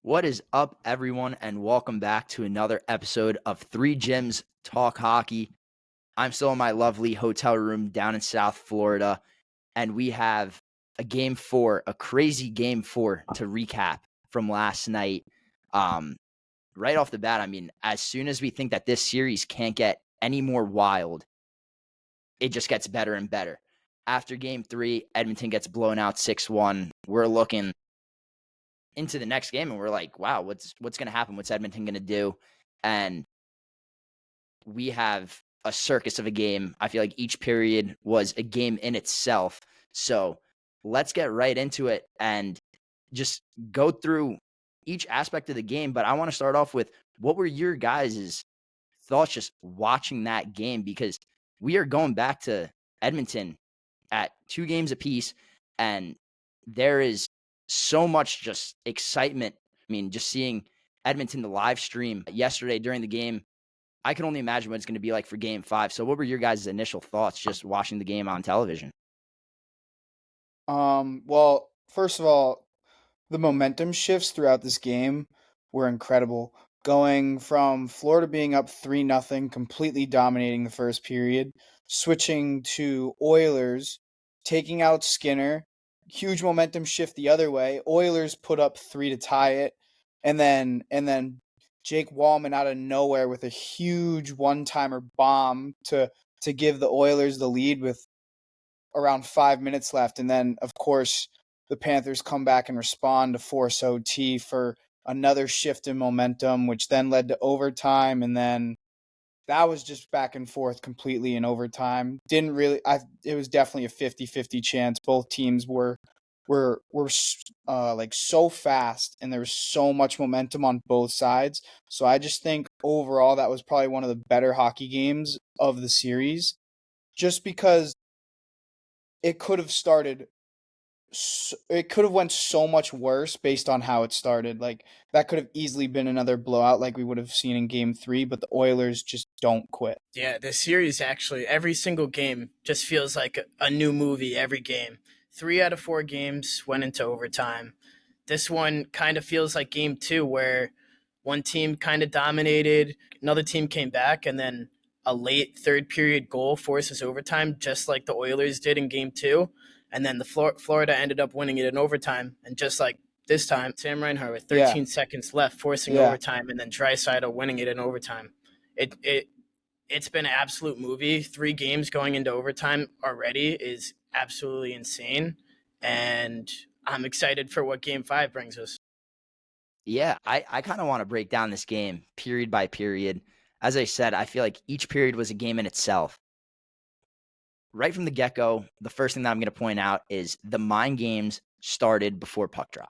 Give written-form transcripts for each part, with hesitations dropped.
What is up, everyone, and welcome back to another episode of Three Gyms Talk Hockey. I'm still in my lovely hotel room down in South Florida, and we have a crazy game four to recap from last night. Right off the bat, as soon as we think that this series can't get any more wild, it just gets better and better. After game three, Edmonton gets blown out 6-1. We're looking into the next game and we're like, wow, what's going to happen? What's Edmonton going to do? And we have a circus of a game. I feel like each period was a game in itself. So let's get right into it and just go through each aspect of the game. But I want to start off with, what were your guys' thoughts just watching that game? Because we are going back to Edmonton at 2 games apiece, and there is so much just excitement. Just seeing Edmonton, the live stream yesterday during the game, I can only imagine what it's going to be like for game 5. So what were your guys' initial thoughts just watching the game on television? Well, first of all, the momentum shifts throughout this game were incredible. Going from Florida being up 3-0, completely dominating the first period, switching to Oilers, taking out Skinner, huge momentum shift the other way. Oilers put up 3 to tie it, and then Jake Wallman out of nowhere with a huge one-timer bomb to give the Oilers the lead with around 5 minutes left. And then, of course, the Panthers come back and respond to force OT for another shift in momentum, which then led to overtime. And then that was just back and forth completely in overtime. It was definitely a 50-50 chance. Both teams were like so fast, and there was so much momentum on both sides. So I just think overall that was probably one of the better hockey games of the series, just because it could have started it could have went so much worse based on how it started. Like, that could have easily been another blowout like we would have seen in game 3, but the Oilers just don't quit. Yeah, this series actually, every single game just feels like a new movie every game. 3 out of 4 games went into overtime. This one kind of feels like game 2, where one team kind of dominated, another team came back, and then a late third period goal forces overtime, just like the Oilers did in game 2. And then the Florida ended up winning it in overtime. And just like this time, Sam Reinhart with Yeah. 13 seconds left, forcing Yeah. overtime, and then Draisaitl winning it in overtime. It's been an absolute movie. 3 games going into overtime already is absolutely insane. And I'm excited for what game 5 brings us. Yeah, I kind of want to break down this game period by period. As I said, I feel like each period was a game in itself. Right from the get-go, the first thing that I'm going to point out is the mind games started before puck drop.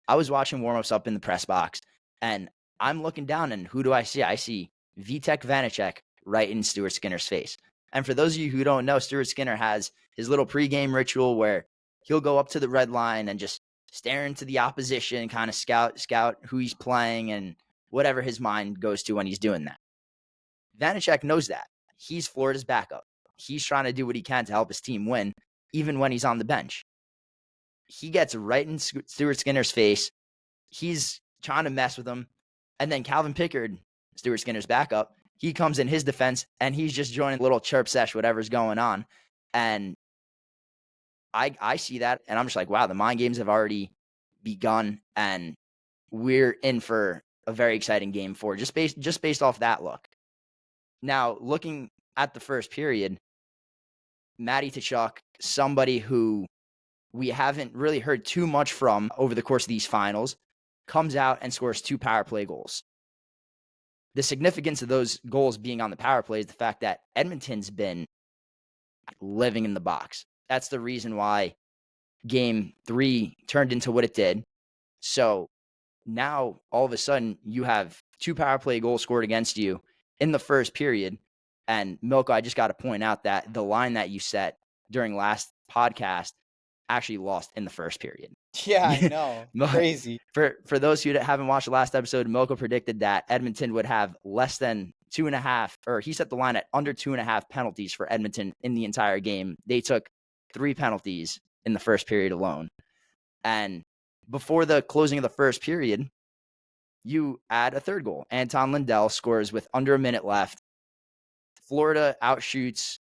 I was watching warm-ups up in the press box, and I'm looking down, and who do I see? I see Vitek Vanacek right in Stuart Skinner's face. And for those of you who don't know, Stuart Skinner has his little pregame ritual where he'll go up to the red line and just stare into the opposition, kind of scout who he's playing and whatever his mind goes to when he's doing that. Vanacek knows that. He's Florida's backup. He's trying to do what he can to help his team win, even when he's on the bench. He gets right in Stuart Skinner's face. He's trying to mess with him. And then Calvin Pickard, Stuart Skinner's backup, he comes in his defense, and he's just joining a little chirp sesh, whatever's going on. And I see that, and I'm just like, wow, the mind games have already begun, and we're in for a very exciting game 4, just based off that look. Now, looking at the first period, Matty Tkachuk, somebody who we haven't really heard too much from over the course of these finals, comes out and scores 2 power play goals. The significance of those goals being on the power play is the fact that Edmonton's been living in the box. That's the reason why game 3 turned into what it did. So now, all of a sudden, you have 2 power play goals scored against you in the first period. And Milko, I just got to point out that the line that you set during last podcast actually lost in the first period. Yeah, I know. Crazy. For those who haven't watched the last episode, Milko predicted that Edmonton would have less than 2.5, or he set the line at under 2.5 penalties for Edmonton in the entire game. They took 3 penalties in the first period alone. And before the closing of the first period, you add a third goal. Anton Lindell scores with under a minute left. Florida outshoots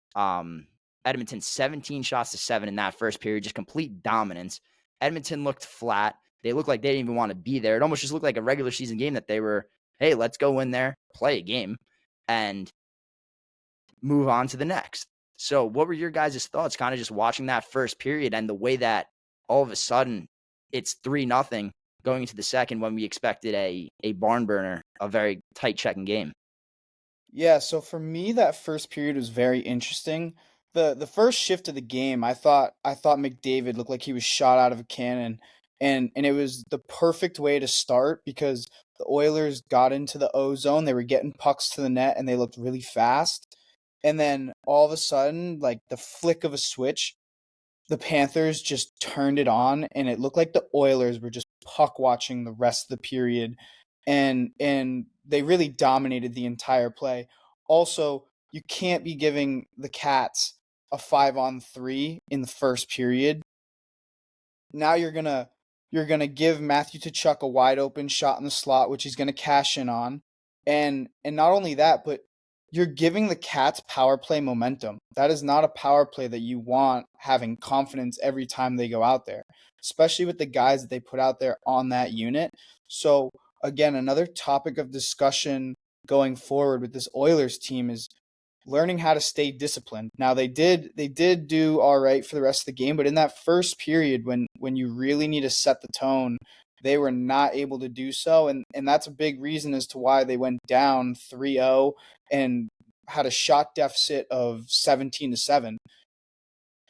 Edmonton 17 shots to 7 in that first period, just complete dominance. Edmonton looked flat. They looked like they didn't even want to be there. It almost just looked like a regular season game that they were, hey, let's go in there, play a game, and move on to the next. So what were your guys' thoughts kind of just watching that first period and the way that all of a sudden it's 3-0 going into the second when we expected a barn burner, a very tight checking game? Yeah, so for me, that first period was very interesting. The first shift of the game, I thought McDavid looked like he was shot out of a cannon, and it was the perfect way to start because the Oilers got into the O zone, they were getting pucks to the net, and they looked really fast. And then all of a sudden, like the flick of a switch, the Panthers just turned it on, and it looked like the Oilers were just puck watching the rest of the period, and they really dominated the entire play. Also, you can't be giving the Cats a 5-on-3 in the first period. Now you're gonna give Matthew Tkachuk a wide open shot in the slot, which he's gonna cash in on, and not only that, but you're giving the Cats power play momentum. That is not a power play that you want having confidence every time they go out there, especially with the guys that they put out there on that unit. So again, another topic of discussion going forward with this Oilers team is learning how to stay disciplined. Now they did do all right for the rest of the game, but in that first period when you really need to set the tone, they were not able to do so, and that's a big reason as to why they went down 3-0 and had a shot deficit of 17-7.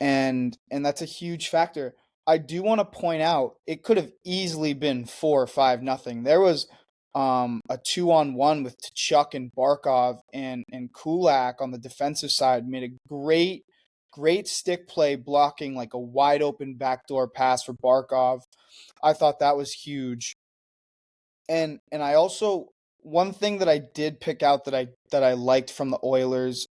And that's a huge factor. I do want to point out it could have easily been 4 or 5-0. There was a 2-on-1 with Tkachuk and Barkov, and Kulak on the defensive side made a great stick play blocking like a wide open backdoor pass for Barkov. I thought that was huge. And I also, one thing that I did pick out that I liked from the Oilers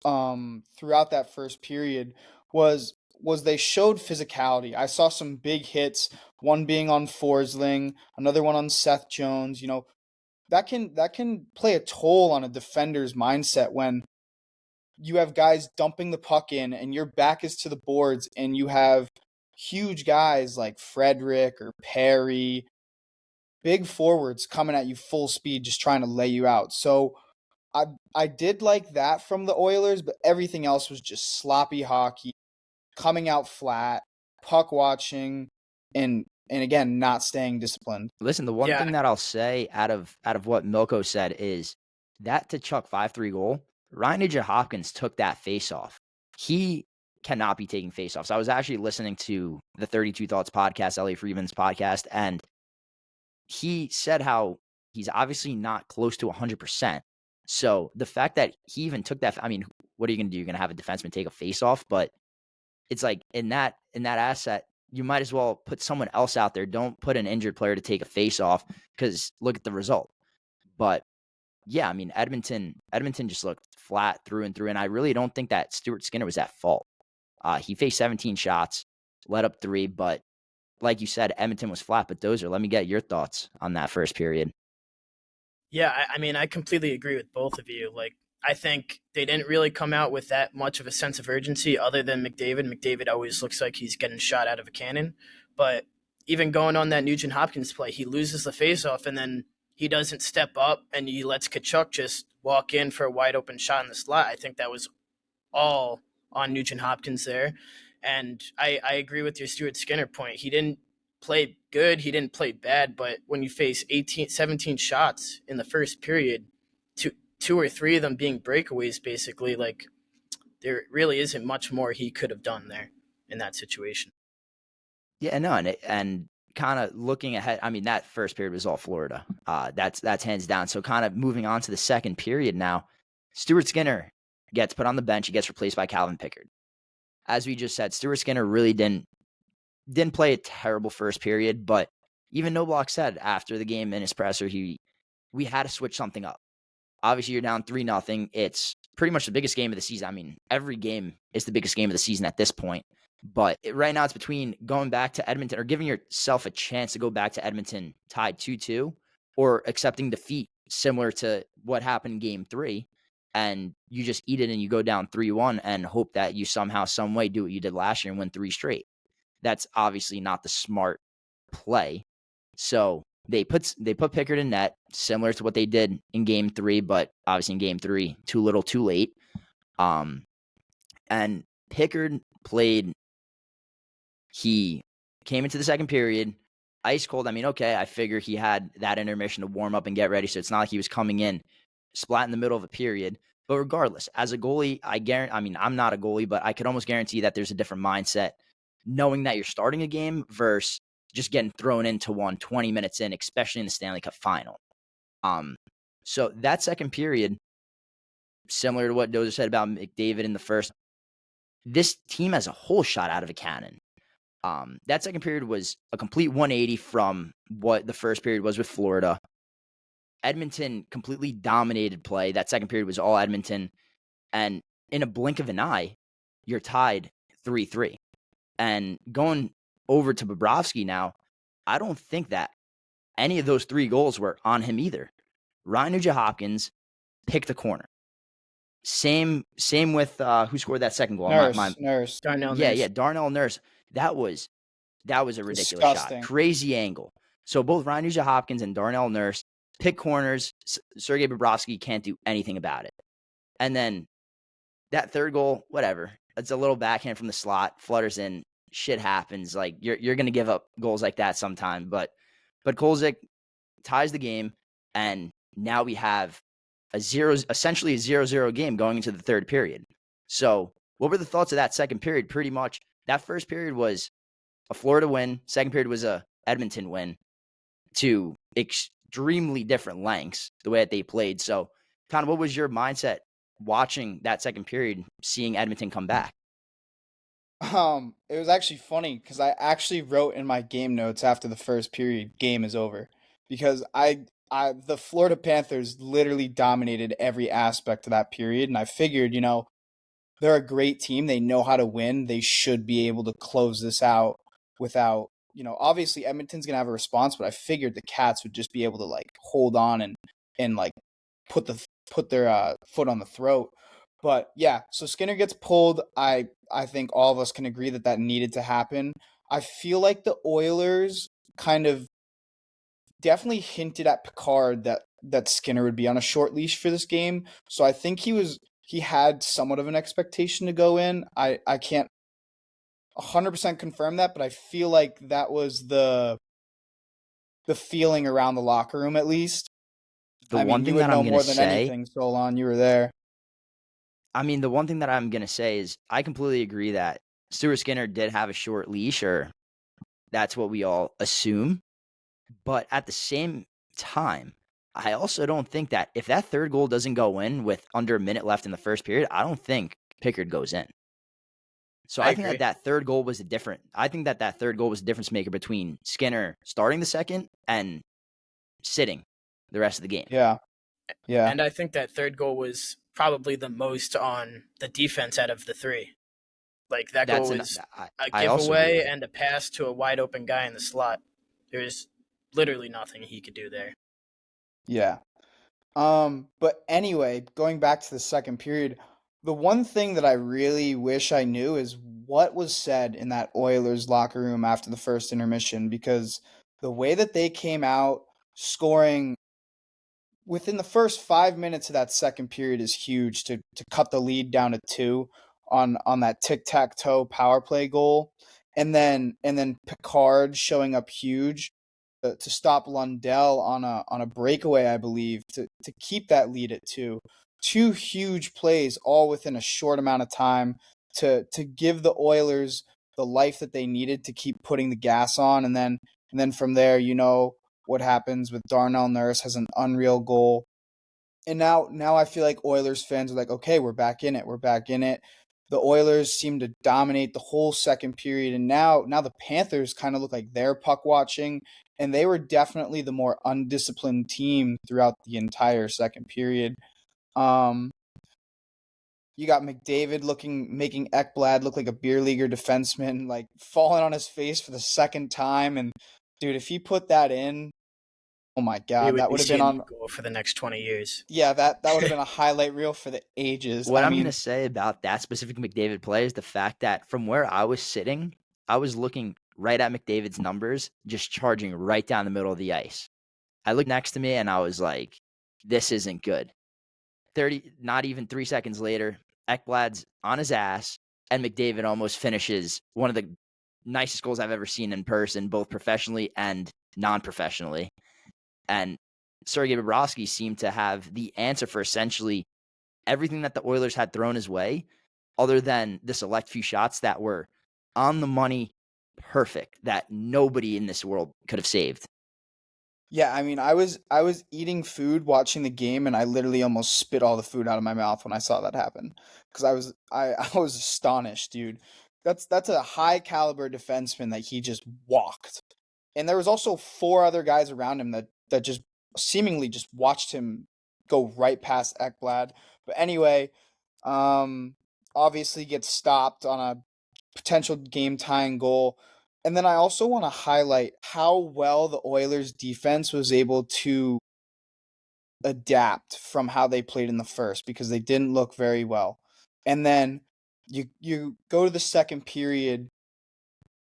throughout that first period was they showed physicality. I saw some big hits, one being on Forsling, another one on Seth Jones. You know, that can play a toll on a defender's mindset when you have guys dumping the puck in and your back is to the boards and you have huge guys like Frederick or Perry, big forwards coming at you full speed just trying to lay you out. So I did like that from the Oilers, but everything else was just sloppy hockey, coming out flat, puck watching, and again not staying disciplined. Listen, the one Yeah, thing that I'll say out of what Milko said is that Tkachuk 5-3 goal, Ryan Nugent Hopkins took that face off. He cannot be taking face offs. I was actually listening to the 32 Thoughts podcast, Ellie Friedman's podcast, and he said how he's obviously not close to 100%. So the fact that he even took that, I mean, what are you going to do? You're going to have a defenseman take a face off, but it's like in that asset, you might as well put someone else out there. Don't put an injured player to take a face off because look at the result. But yeah, I mean, Edmonton just looked flat through and through, and I really don't think that Stuart Skinner was at fault. He faced 17 shots, let up 3, but like you said, Edmonton was flat. But Dozer, let me get your thoughts on that first period. yeah. I mean, I completely agree with both of you. Like, I think they didn't really come out with that much of a sense of urgency other than McDavid. McDavid always looks like he's getting shot out of a cannon. But even going on that Nugent Hopkins play, he loses the faceoff and then he doesn't step up and he lets Kachuk just walk in for a wide open shot in the slot. I think that was all on Nugent Hopkins there. And I agree with your Stuart Skinner point. He didn't play good, he didn't play bad, but when you face 17 shots in the first period, two or three of them being breakaways, basically, like there really isn't much more he could have done there in that situation. Yeah, no, and kind of looking ahead, I mean, that first period was all Florida. That's hands down. So kind of moving on to the second period now, Stuart Skinner gets put on the bench. He gets replaced by Calvin Pickard. As we just said, Stuart Skinner really didn't play a terrible first period, but even Noblock said after the game in his presser, we had to switch something up. Obviously, you're down 3-0. It's pretty much the biggest game of the season. I mean, every game is the biggest game of the season at this point. But right now it's between going back to Edmonton or giving yourself a chance to go back to Edmonton tied 2-2 or accepting defeat similar to what happened in game 3 and you just eat it and you go down 3-1 and hope that you somehow some way do what you did last year and win 3 straight. That's obviously not the smart play. So they put Pickard in net similar to what they did in game 3, but obviously in game 3 too little too late. And Pickard played. He came into the second period ice cold. I mean, okay, I figure he had that intermission to warm up and get ready, so it's not like he was coming in splat in the middle of a period. But regardless, as a goalie, I'm not a goalie, but I could almost guarantee that there's a different mindset knowing that you're starting a game versus just getting thrown into one 20 minutes in, especially in the Stanley Cup final. So that second period, similar to what Dozer said about McDavid in the first, this team as a whole shot out of a cannon. That second period was a complete 180 from what the first period was with Florida. Edmonton completely dominated play. That second period was all Edmonton. And in a blink of an eye, you're tied 3-3. And going over to Bobrovsky now, I don't think that any of those 3 goals were on him either. Ryan Nugent-Hopkins picked the corner. Same with who scored that second goal? Nurse. Darnell Yeah, Nurse. yeah, Darnell Nurse. That was a ridiculous Disgusting. shot. Crazy angle. So both Ryan Nugent-Hopkins and Darnell Nurse pick corners. Sergei Bobrovsky can't do anything about it. And then that third goal, whatever. It's a little backhand from the slot, flutters in. Shit happens. Like you're going to give up goals like that sometime. But Kolzig ties the game, and now we have essentially a 0-0 game going into the third period. So what were the thoughts of that second period? Pretty much that first period was a Florida win. Second period was a Edmonton win to extremely different lengths, the way that they played. So kind of what was your mindset watching that second period, seeing Edmonton come back? It was actually funny because I actually wrote in my game notes after the first period, game is over, because the Florida Panthers literally dominated every aspect of that period, and I figured, they're a great team. They know how to win. They should be able to close this out without, obviously Edmonton's gonna have a response, but I figured the Cats would just be able to hold on and put their foot on the throat. But yeah, so Skinner gets pulled. I think all of us can agree that needed to happen. I feel like the Oilers kind of definitely hinted at Picard that Skinner would be on a short leash for this game. So I think he had somewhat of an expectation to go in. I can't 100% confirm that, but I feel like that was the feeling around the locker room, at least. The one you thing would that know I'm going more to than say, anything, Solon. You were there. the one thing that I'm going to say is I completely agree that Stuart Skinner did have a short leash, or that's what we all assume. But at the same time, I also don't think that if that third goal doesn't go in with under a minute left in the first period, I don't think Pickard goes in. So I think agree. that third goal was I think that third goal was a difference maker between Skinner starting the second and sitting the rest of the game. Yeah. And I think that third goal was probably the most on the defense out of the 3. Like that goal was a giveaway and a pass to a wide open guy in the slot. There was literally nothing he could do there. Yeah. But anyway, going back to the second period, the one thing that I really wish I knew is what was said in that Oilers locker room after the first intermission, because the way that they came out scoring within the first 5 minutes of that second period is huge to cut the lead down to 2 on that tic-tac-toe power play goal. And then Picard showing up huge to stop Lundell on a breakaway, I believe, to keep that lead at 2. 2 huge plays all within a short amount of time to give the Oilers the life that they needed to keep putting the gas on. And then from there, what happens with Darnell Nurse has an unreal goal. And now I feel like Oilers fans are like, okay, we're back in it. We're back in it. The Oilers seem to dominate the whole second period, and now the Panthers kind of look like they're puck watching, and they were definitely the more undisciplined team throughout the entire second period. You got McDavid making Ekblad look like a beer leaguer defenseman, like falling on his face for the second time. And dude, if he put that in, oh my We God, would that be would have been seeing on. that goal for the next 20 years. Yeah, that would have been a highlight reel for the ages. What I I'm going to mean, say about that specific McDavid play is the fact that from where I was sitting, I was looking right at McDavid's numbers, just charging right down the middle of the ice. I looked next to me and I was like, this isn't good. Not even 3 seconds later, Ekblad's on his ass, and McDavid almost finishes one of the nicest goals I've ever seen in person, both professionally and non-professionally. And Sergei Bobrovsky seemed to have the answer for essentially everything that the Oilers had thrown his way, other than the select few shots that were on the money, perfect, that nobody in this world could have saved. yeah, I mean, I was eating food watching the game, and I literally almost spit all the food out of my mouth when I saw that happen because I was astonished, dude. That's a high caliber defenseman that he just walked, and there was also four other guys around him that just seemingly just watched him go right past Ekblad. But anyway, um, obviously gets stopped on a potential game tying goal. And then I also want to highlight how well the Oilers defense was able to adapt from how they played in the first because they didn't look very well. And then you go to the second period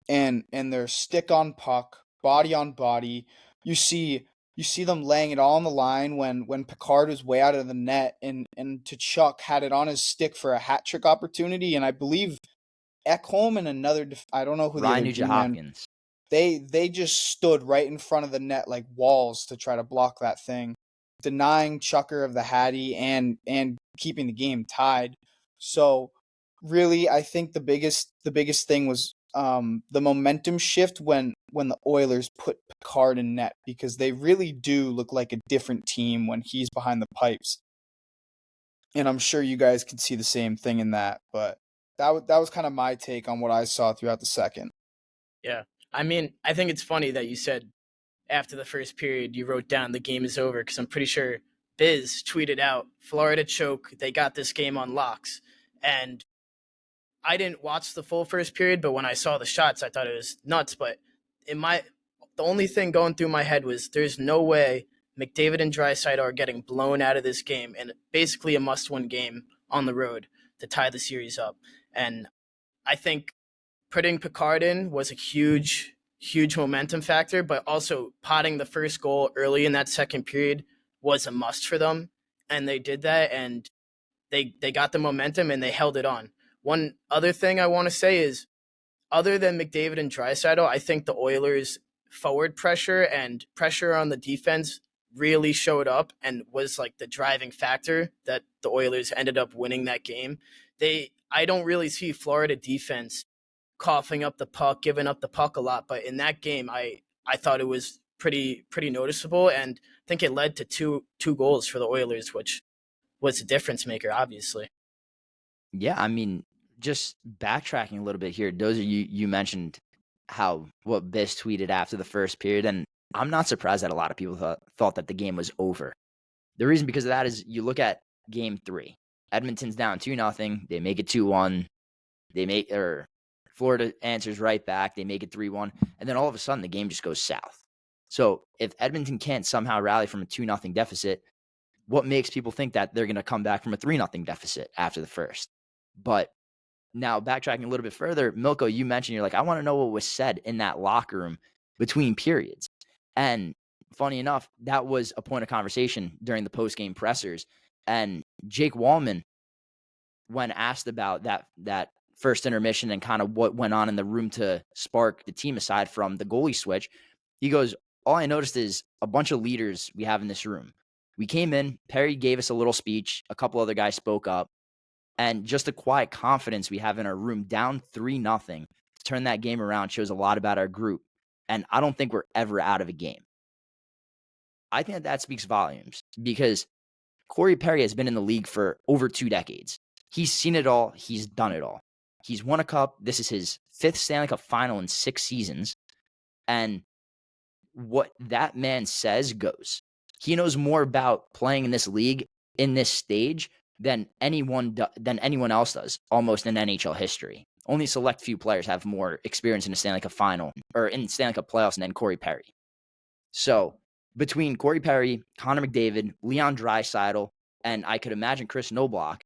and they're stick on puck, body on body. You see them laying it all on the line when Picard was way out of the net and Tkachuk had it on his stick for a hat trick opportunity, and I believe Ekholm and another I don't know who the Ryan other Nugent D man. Hopkins. They just stood right in front of the net like walls to try to block that thing, denying Chucker of the Hattie and keeping the game tied. So really, I think the biggest thing was the momentum shift when the Oilers put Picard in net, because they really do look like a different team when he's behind the pipes. And I'm sure you guys can see the same thing in that, but that was kind of my take on what I saw throughout the second. Yeah. I mean, I think it's funny that you said after the first period you wrote down the game is over because I'm pretty sure Biz tweeted out Florida choke. They got this game on locks. And I didn't watch the full first period, but when I saw the shots, I thought it was nuts. But the only thing going through my head was there's no way McDavid and Draisaitl are getting blown out of this game, and basically a must-win game on the road to tie the series up. And I think putting Picard in was a huge momentum factor, but also potting the first goal early in that second period was a must for them, and they did that, and they got the momentum and they held it on. One other thing I want to say is, other than McDavid and Draisaitl, I think the Oilers' forward pressure and pressure on the defense really showed up and was like the driving factor that the Oilers ended up winning that game. I don't really see Florida defense coughing up the puck, giving up the puck a lot, but in that game, I thought it was pretty noticeable, and I think it led to two goals for the Oilers, which was a difference maker, obviously. Yeah, I mean, just backtracking a little bit here, Dozer, you mentioned what Biss tweeted after the first period, and I'm not surprised that a lot of people thought that the game was over. The reason because of that is you look at game 3. Edmonton's down 2-0. They make it 2-1. Florida answers right back. They make it 3-1. And then all of a sudden the game just goes south. So if Edmonton can't somehow rally from a 2-0 deficit, what makes people think that they're going to come back from a 3-0 deficit after the first? But now backtracking a little bit further, Milko, you mentioned, you're like, I want to know what was said in that locker room between periods. And funny enough, that was a point of conversation during the post-game pressers. And Jake Wallman, when asked about that first intermission and kind of what went on in the room to spark the team aside from the goalie switch, he goes, all I noticed is a bunch of leaders we have in this room. We came in, Perry gave us a little speech, a couple other guys spoke up, and just the quiet confidence we have in our room down 3-0 to turn that game around shows a lot about our group. And I don't think we're ever out of a game. I think that speaks volumes because Corey Perry has been in the league for over 2 decades. He's seen it all. He's done it all. He's won a cup. This is his 5th Stanley Cup final in 6 seasons. And what that man says goes. He knows more about playing in this league in this stage than anyone else does, almost in NHL history. Only a select few players have more experience in a Stanley Cup final or in Stanley Cup playoffs than Corey Perry. So between Corey Perry, Connor McDavid, Leon Draisaitl, and I could imagine Chris Knobloch,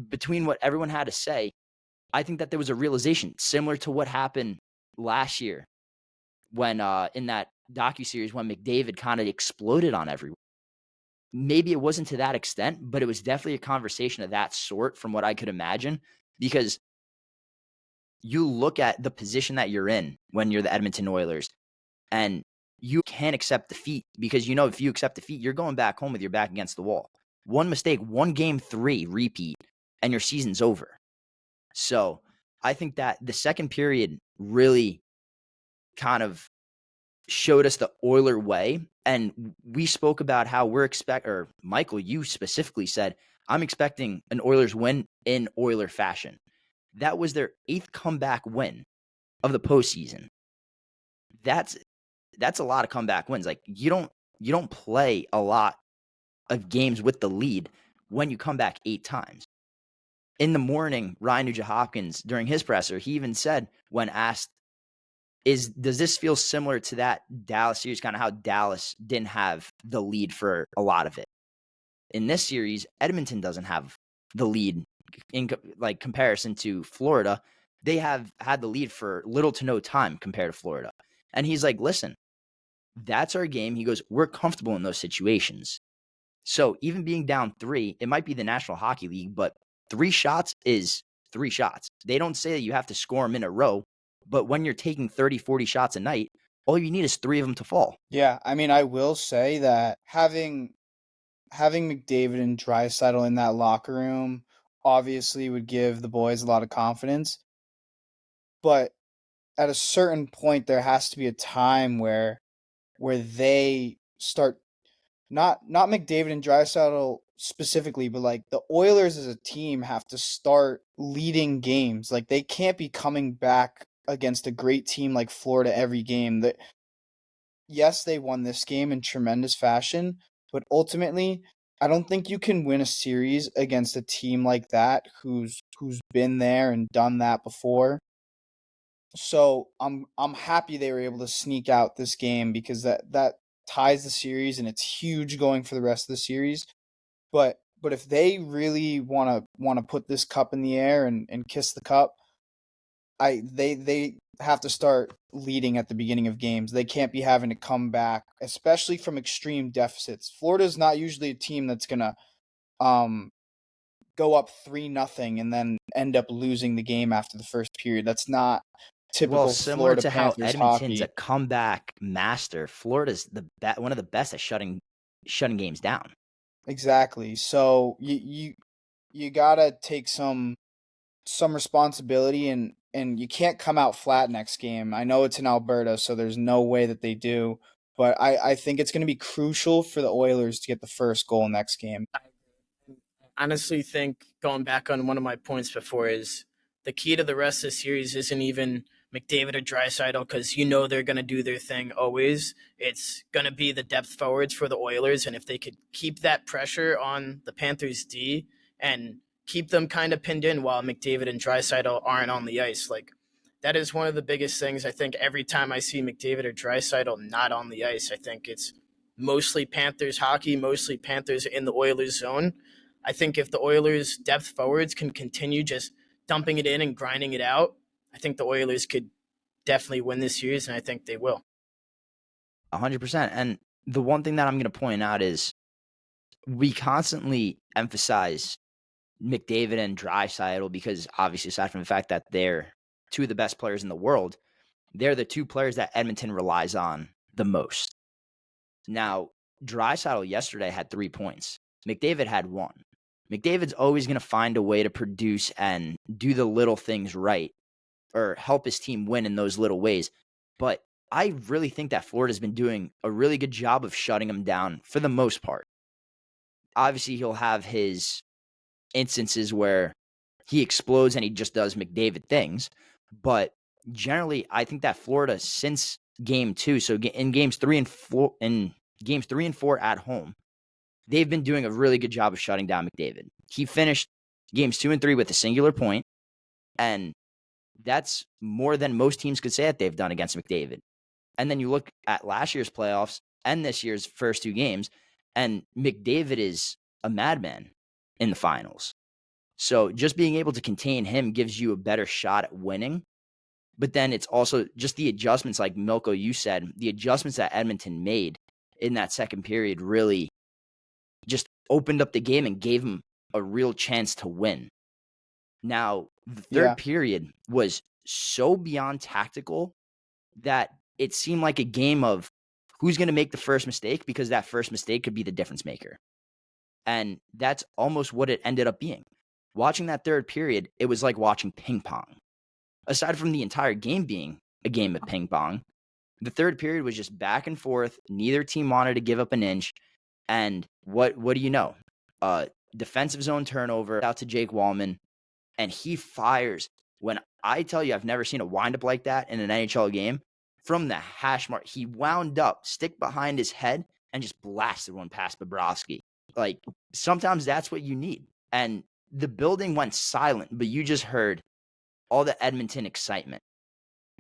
between what everyone had to say, I think that there was a realization similar to what happened last year when in that docuseries when McDavid kind of exploded on everyone. Maybe it wasn't to that extent, but it was definitely a conversation of that sort from what I could imagine, because you look at the position that you're in when you're the Edmonton Oilers, and you can't accept defeat because you know if you accept defeat, you're going back home with your back against the wall. One mistake, one game 3 repeat, and your season's over. So I think that the second period really kind of showed us the Oiler way. And we spoke about how or Michael, you specifically said, I'm expecting an Oilers win in Oiler fashion. That was their 8th comeback win of the postseason. That's a lot of comeback wins. Like you don't play a lot of games with the lead when you come back 8 times. In the morning, Ryan Nugent-Hopkins, during his presser, he even said when asked, does this feel similar to that Dallas series, kind of how Dallas didn't have the lead for a lot of it? In this series, Edmonton doesn't have the lead in like comparison to Florida. They have had the lead for little to no time compared to Florida. And he's like, listen, that's our game. He goes, we're comfortable in those situations. So even being down 3, it might be the National Hockey League, but 3 shots is 3 shots. They don't say that you have to score them in a row, but when you're taking 30, 40 shots a night, all you need is 3 of them to fall. Yeah, I mean, I will say that having McDavid and Draisaitl in that locker room obviously would give the boys a lot of confidence. But at a certain point, there has to be a time where they start not McDavid and Draisaitl specifically, but like the Oilers as a team have to start leading games. Like they can't be coming back against a great team like Florida every game. That yes, they won this game in tremendous fashion, but ultimately, I don't think you can win a series against a team like that who's been there and done that before. So I'm happy they were able to sneak out this game because that ties the series and it's huge going for the rest of the series. But if they really wanna put this cup in the air and kiss the cup, they have to start leading at the beginning of games. They can't be having to come back, especially from extreme deficits. Florida's not usually a team that's gonna go up 3-0 and then end up losing the game after the first period. That's not typical Similar Florida to how Panthers Edmonton's hockey. a comeback master, Florida's one of the best at shutting games down. Exactly. So you gotta take some responsibility and you can't come out flat next game. I know it's in Alberta, so there's no way that they do. But I think it's going to be crucial for the Oilers to get the first goal next game. Honestly think going back on one of my points before is the key to the rest of the series isn't even McDavid or Draisaitl because you know they're going to do their thing always. It's going to be the depth forwards for the Oilers, and if they could keep that pressure on the Panthers D and keep them kind of pinned in while McDavid and Draisaitl aren't on the ice, like that is one of the biggest things. I think every time I see McDavid or Draisaitl not on the ice, I think it's mostly Panthers hockey, mostly Panthers in the Oilers zone. I think if the Oilers' depth forwards can continue just dumping it in and grinding it out, I think the Oilers could definitely win this series, and I think they will. 100%. And the one thing that I'm going to point out is we constantly emphasize McDavid and Draisaitl because obviously, aside from the fact that they're 2 of the best players in the world, they're the 2 players that Edmonton relies on the most. Now, Draisaitl yesterday had 3 points. McDavid had 1. McDavid's always going to find a way to produce and do the little things right or help his team win in those little ways. But I really think that Florida's been doing a really good job of shutting him down for the most part. Obviously, he'll have his instances where he explodes and he just does McDavid things. But generally, I think that Florida, since game 2, so in games 3 and 4 at home, they've been doing a really good job of shutting down McDavid. He finished games 2 and 3 with a singular point, and that's more than most teams could say that they've done against McDavid. And then you look at last year's playoffs and this year's first 2 games, and McDavid is a madman in the finals. So just being able to contain him gives you a better shot at winning. But then it's also just the adjustments, like Milko, you said, the adjustments that Edmonton made in that second period really just opened up the game and gave him a real chance to win. Now, the third period was so beyond tactical that it seemed like a game of who's going to make the first mistake, because that first mistake could be the difference maker. And that's almost what it ended up being. Watching that third period, it was like watching ping pong. Aside from the entire game being a game of ping pong, the third period was just back and forth. Neither team wanted to give up an inch. And what do you know? Defensive zone turnover out to Jake Wallman, and he fires. When I tell you I've never seen a windup like that in an NHL game, from the hash mark, he wound up, stick behind his head, and just blasted one past Bobrovsky. Like, sometimes that's what you need. And the building went silent, but you just heard all the Edmonton excitement,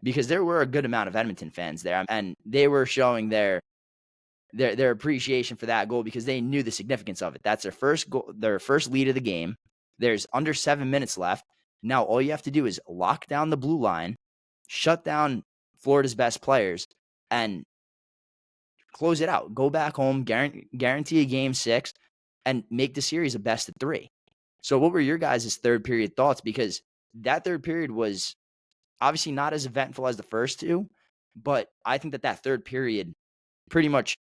because there were a good amount of Edmonton fans there, and they were showing their appreciation for that goal because they knew the significance of it. That's their first goal, their first lead of the game. There's under 7 minutes left. Now all you have to do is lock down the blue line, shut down Florida's best players, and close it out. Go back home, guarantee a game 6, and make the series a best of 3. So what were your guys' third period thoughts? Because that third period was obviously not as eventful as the first 2, but I think that third period pretty much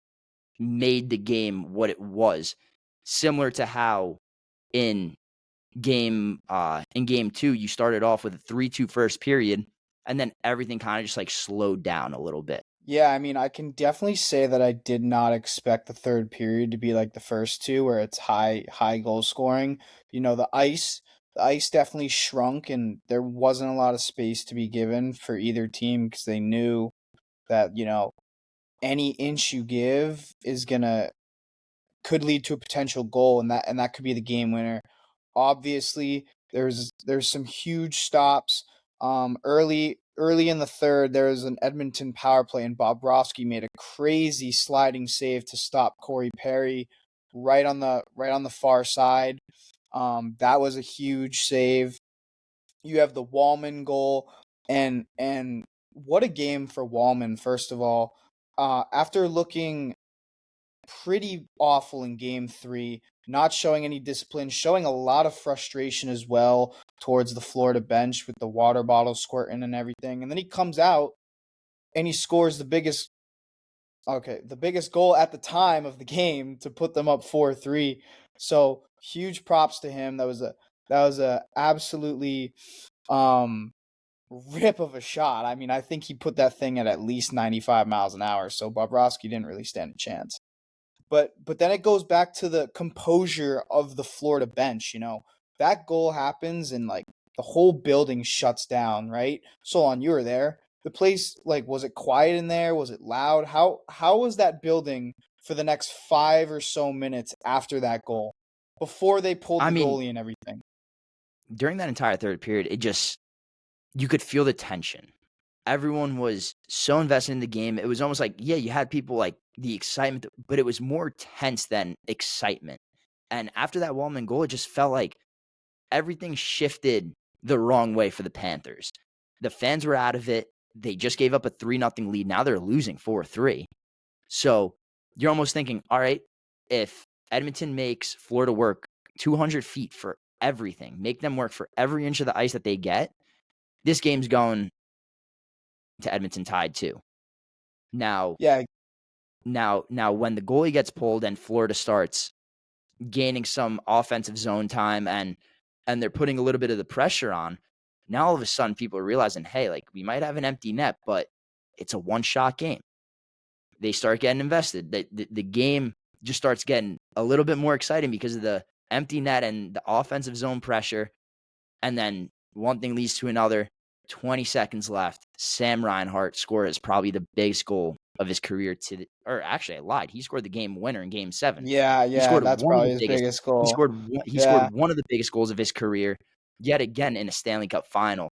made the game what it was, similar to how in game 2 you started off with a 3-2 first period, and then everything kind of just like slowed down a little bit. Yeah, I mean, I can definitely say that I did not expect the third period to be like the first 2, where it's high goal scoring. You know, the ice definitely shrunk, and there wasn't a lot of space to be given for either team, because they knew that, you know, any inch you give could lead to a potential goal, and that could be the game winner. Obviously, there's some huge stops. Early in the third, there was an Edmonton power play, and Bobrovsky made a crazy sliding save to stop Corey Perry right on the far side. That was a huge save. You have the Wallman goal, and what a game for Wallman, first of all. After looking pretty awful in game 3, not showing any discipline, showing a lot of frustration as well towards the Florida bench with the water bottle squirting and everything. And then he comes out and he scores the biggest goal at the time of the game to put them up 4-3. So huge props to him. That was a absolutely rip of a shot. I mean, I think he put that thing at least 95 miles an hour. So Bobrovsky didn't really stand a chance. But then it goes back to the composure of the Florida bench. You know, that goal happens and like the whole building shuts down, right? Solon, you were there. The place, like, was it quiet in there? Was it loud? How was that building for the next 5 or so minutes after that goal, before they pulled the goalie and everything? During that entire third period, you could feel the tension. Everyone was so invested in the game. It was almost like, yeah, you had people like the excitement, but it was more tense than excitement. And after that Wallman goal, it just felt like everything shifted the wrong way for the Panthers. The fans were out of it. They just gave up a 3-0 lead. Now they're losing 4-3. So you're almost thinking, all right, if Edmonton makes Florida work 200 feet for everything, make them work for every inch of the ice that they get, this game's going to Edmonton tied too. Now, when the goalie gets pulled and Florida starts gaining some offensive zone time and they're putting a little bit of the pressure on, now all of a sudden people are realizing, hey, like, we might have an empty net, but it's a one-shot game. They start getting invested. The game just starts getting a little bit more exciting because of the empty net and the offensive zone pressure. And then one thing leads to another. 20 seconds left. Sam Reinhart scores probably the biggest goal of his career or actually I lied. He scored the game winner in game 7. Yeah, He yeah, scored that's one of probably the his biggest biggest he goal. scored Yeah, one of the biggest goals of his career yet again in a Stanley Cup final,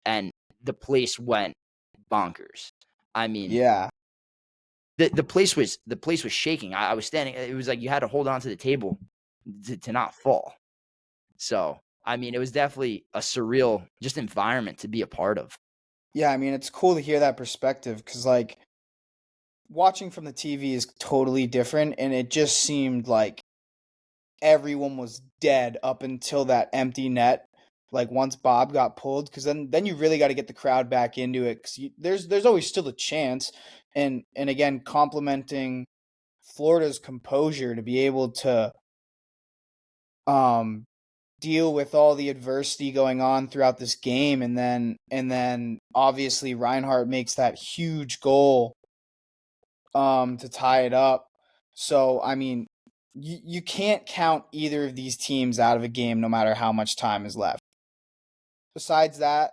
and the place went bonkers. I mean, yeah. the place was shaking. I was standing. It was like you had to hold on to the table to not fall. So, I mean, it was definitely a surreal just environment to be a part of. Yeah, I mean, it's cool to hear that perspective because, like, watching from the TV is totally different, and it just seemed like everyone was dead up until that empty net. Like once Bob got pulled, because then you really got to get the crowd back into it. Because there's always still a chance, and again, complimenting Florida's composure to be able to um deal with all the adversity going on throughout this game, and then obviously Reinhardt makes that huge goal to tie it up. So I mean, you can't count either of these teams out of a game no matter how much time is left. Besides that,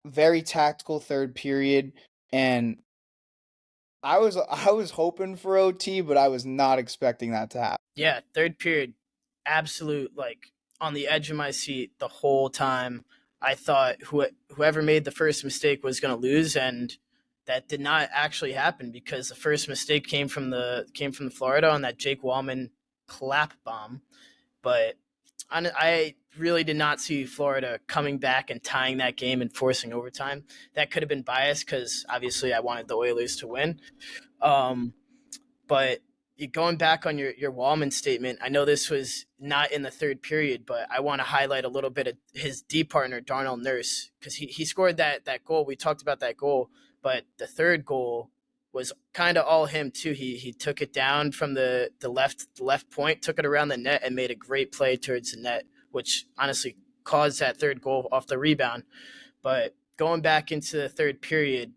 very tactical third period, and I was hoping for OT, but I was not expecting that to happen. Yeah, third period, absolute like on the edge of my seat the whole time. I thought whoever made the first mistake was going to lose, and that did not actually happen because the first mistake came from the Florida on that Jake Wallman clap bomb. But I really did not see Florida coming back and tying that game and forcing overtime. That could have been biased because obviously I wanted the Oilers to win. Um, but going back on your Wallman statement, I know this was not in the third period, but I want to highlight a little bit of his D partner, Darnell Nurse, because he scored that goal. We talked about that goal, but the third goal was kind of all him too. He took it down from the left point, took it around the net, and made a great play towards the net, which honestly caused that third goal off the rebound. But going back into the third period,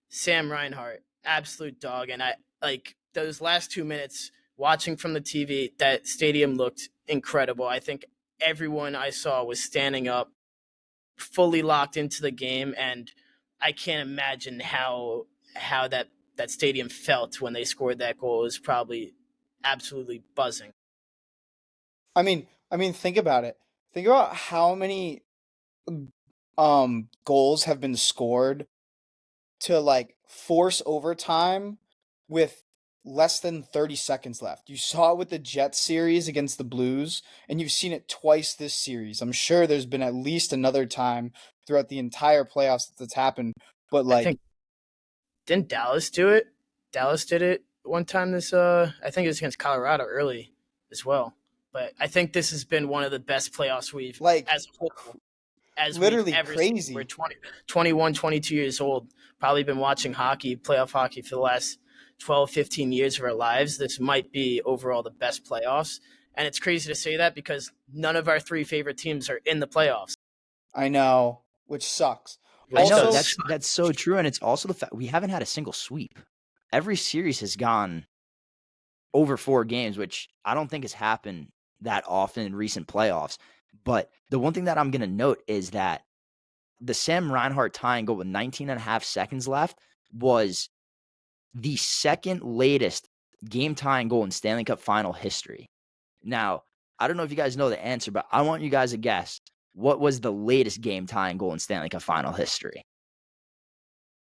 Sam Reinhart, absolute dog. And I like those last 2 minutes watching from the TV, that stadium looked incredible. I think everyone I saw was standing up, fully locked into the game. And I can't imagine how that stadium felt when they scored that goal. It was probably absolutely buzzing. I mean, think about it. Think about how many goals have been scored to like force overtime with less than 30 seconds left. You saw it with the Jets series against the Blues, and you've seen it twice this series. I'm sure there's been at least another time throughout the entire playoffs that's happened. But I like, think didn't Dallas do it? Dallas did it one time this I think it was against Colorado early as well. But I think this has been one of the best playoffs we've like as a whole as we've literally ever seen. We're crazy. 21, 22 years old, probably been watching hockey, playoff hockey for the last 12, 15 years of our lives. This might be overall the best playoffs. And it's crazy to say that because none of our three favorite teams are in the playoffs, I know, which sucks. I which know Also, does. that's so true, and it's also the fact we haven't had a single sweep. Every series has gone over 4 games, which I don't think has happened that often in recent playoffs. But the one thing that I'm going to note is that the Sam Reinhart tying goal with 19 and a half seconds left was the second latest game tying goal in Stanley Cup final history. Now, I don't know if you guys know the answer, but I want you guys to guess what was the latest game tying goal in Stanley Cup final history.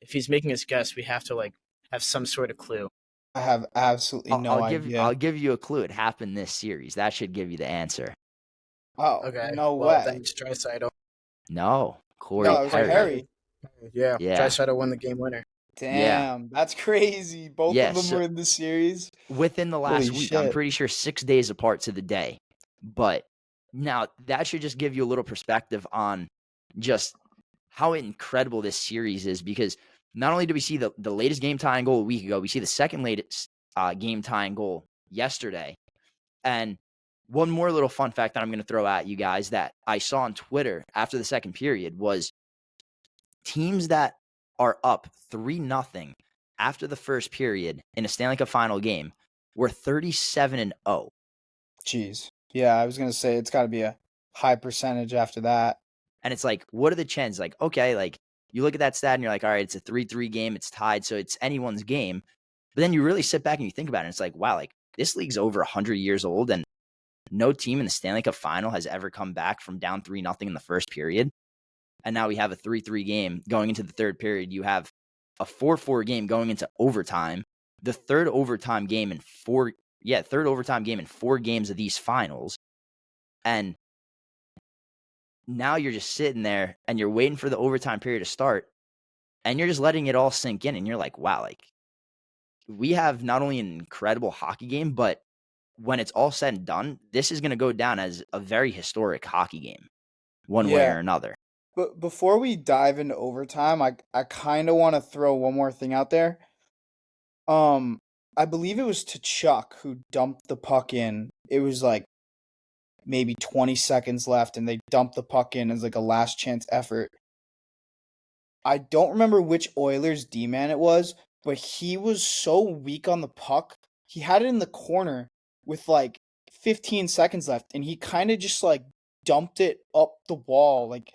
If he's making his guess, we have to like have some sort of clue. I have absolutely no idea. I'll give you a clue. It happened this series. That should give you the answer. Oh, Okay. no Well, way. thanks, Draisaitl. No, No, Corey it was Perry. Perry. Perry. Yeah, Yeah, Draisaitl won the game winner. yeah, Damn, that's crazy. Both of yeah. them So were in the series. within the last Holy week, I'm shit. pretty sure 6 days apart to the day. But now that should just give you a little perspective on just how incredible this series is, because not only do we see the latest game tying goal a week ago, we see the second latest game tying goal yesterday. And one more little fun fact that I'm going to throw at you guys that I saw on Twitter after the second period was teams that are up 3-0 after the first period in a Stanley Cup final game were 37-0. Jeez. Yeah, I was gonna say it's got to be a high percentage after that. And it's like, what are the chances? Like, okay, like You look at that stat and you're like, all right, it's a 3-3 game. It's tied. So it's anyone's game. But then you really sit back and you think about it. And it's like, wow, like this league's over 100 years old and no team in the Stanley Cup final has ever come back from down 3-0 in the first period. And now we have a 3-3 game going into the third period. You have a 4-4 game going into overtime. The third overtime game in 4 games of these finals. And now you're just sitting there and you're waiting for the overtime period to start and you're just letting it all sink in. And you're like, wow, like we have not only an incredible hockey game, but when it's all said and done, this is going to go down as a very historic hockey game, one way or another. But before we dive into overtime, I kind of want to throw one more thing out there. I believe it was Chuck who dumped the puck in. It was like maybe 20 seconds left, and they dumped the puck in as like a last chance effort. I don't remember which Oilers D-man it was, but he was so weak on the puck. He had it in the corner with like 15 seconds left, and he kind of just like dumped it up the wall. Like,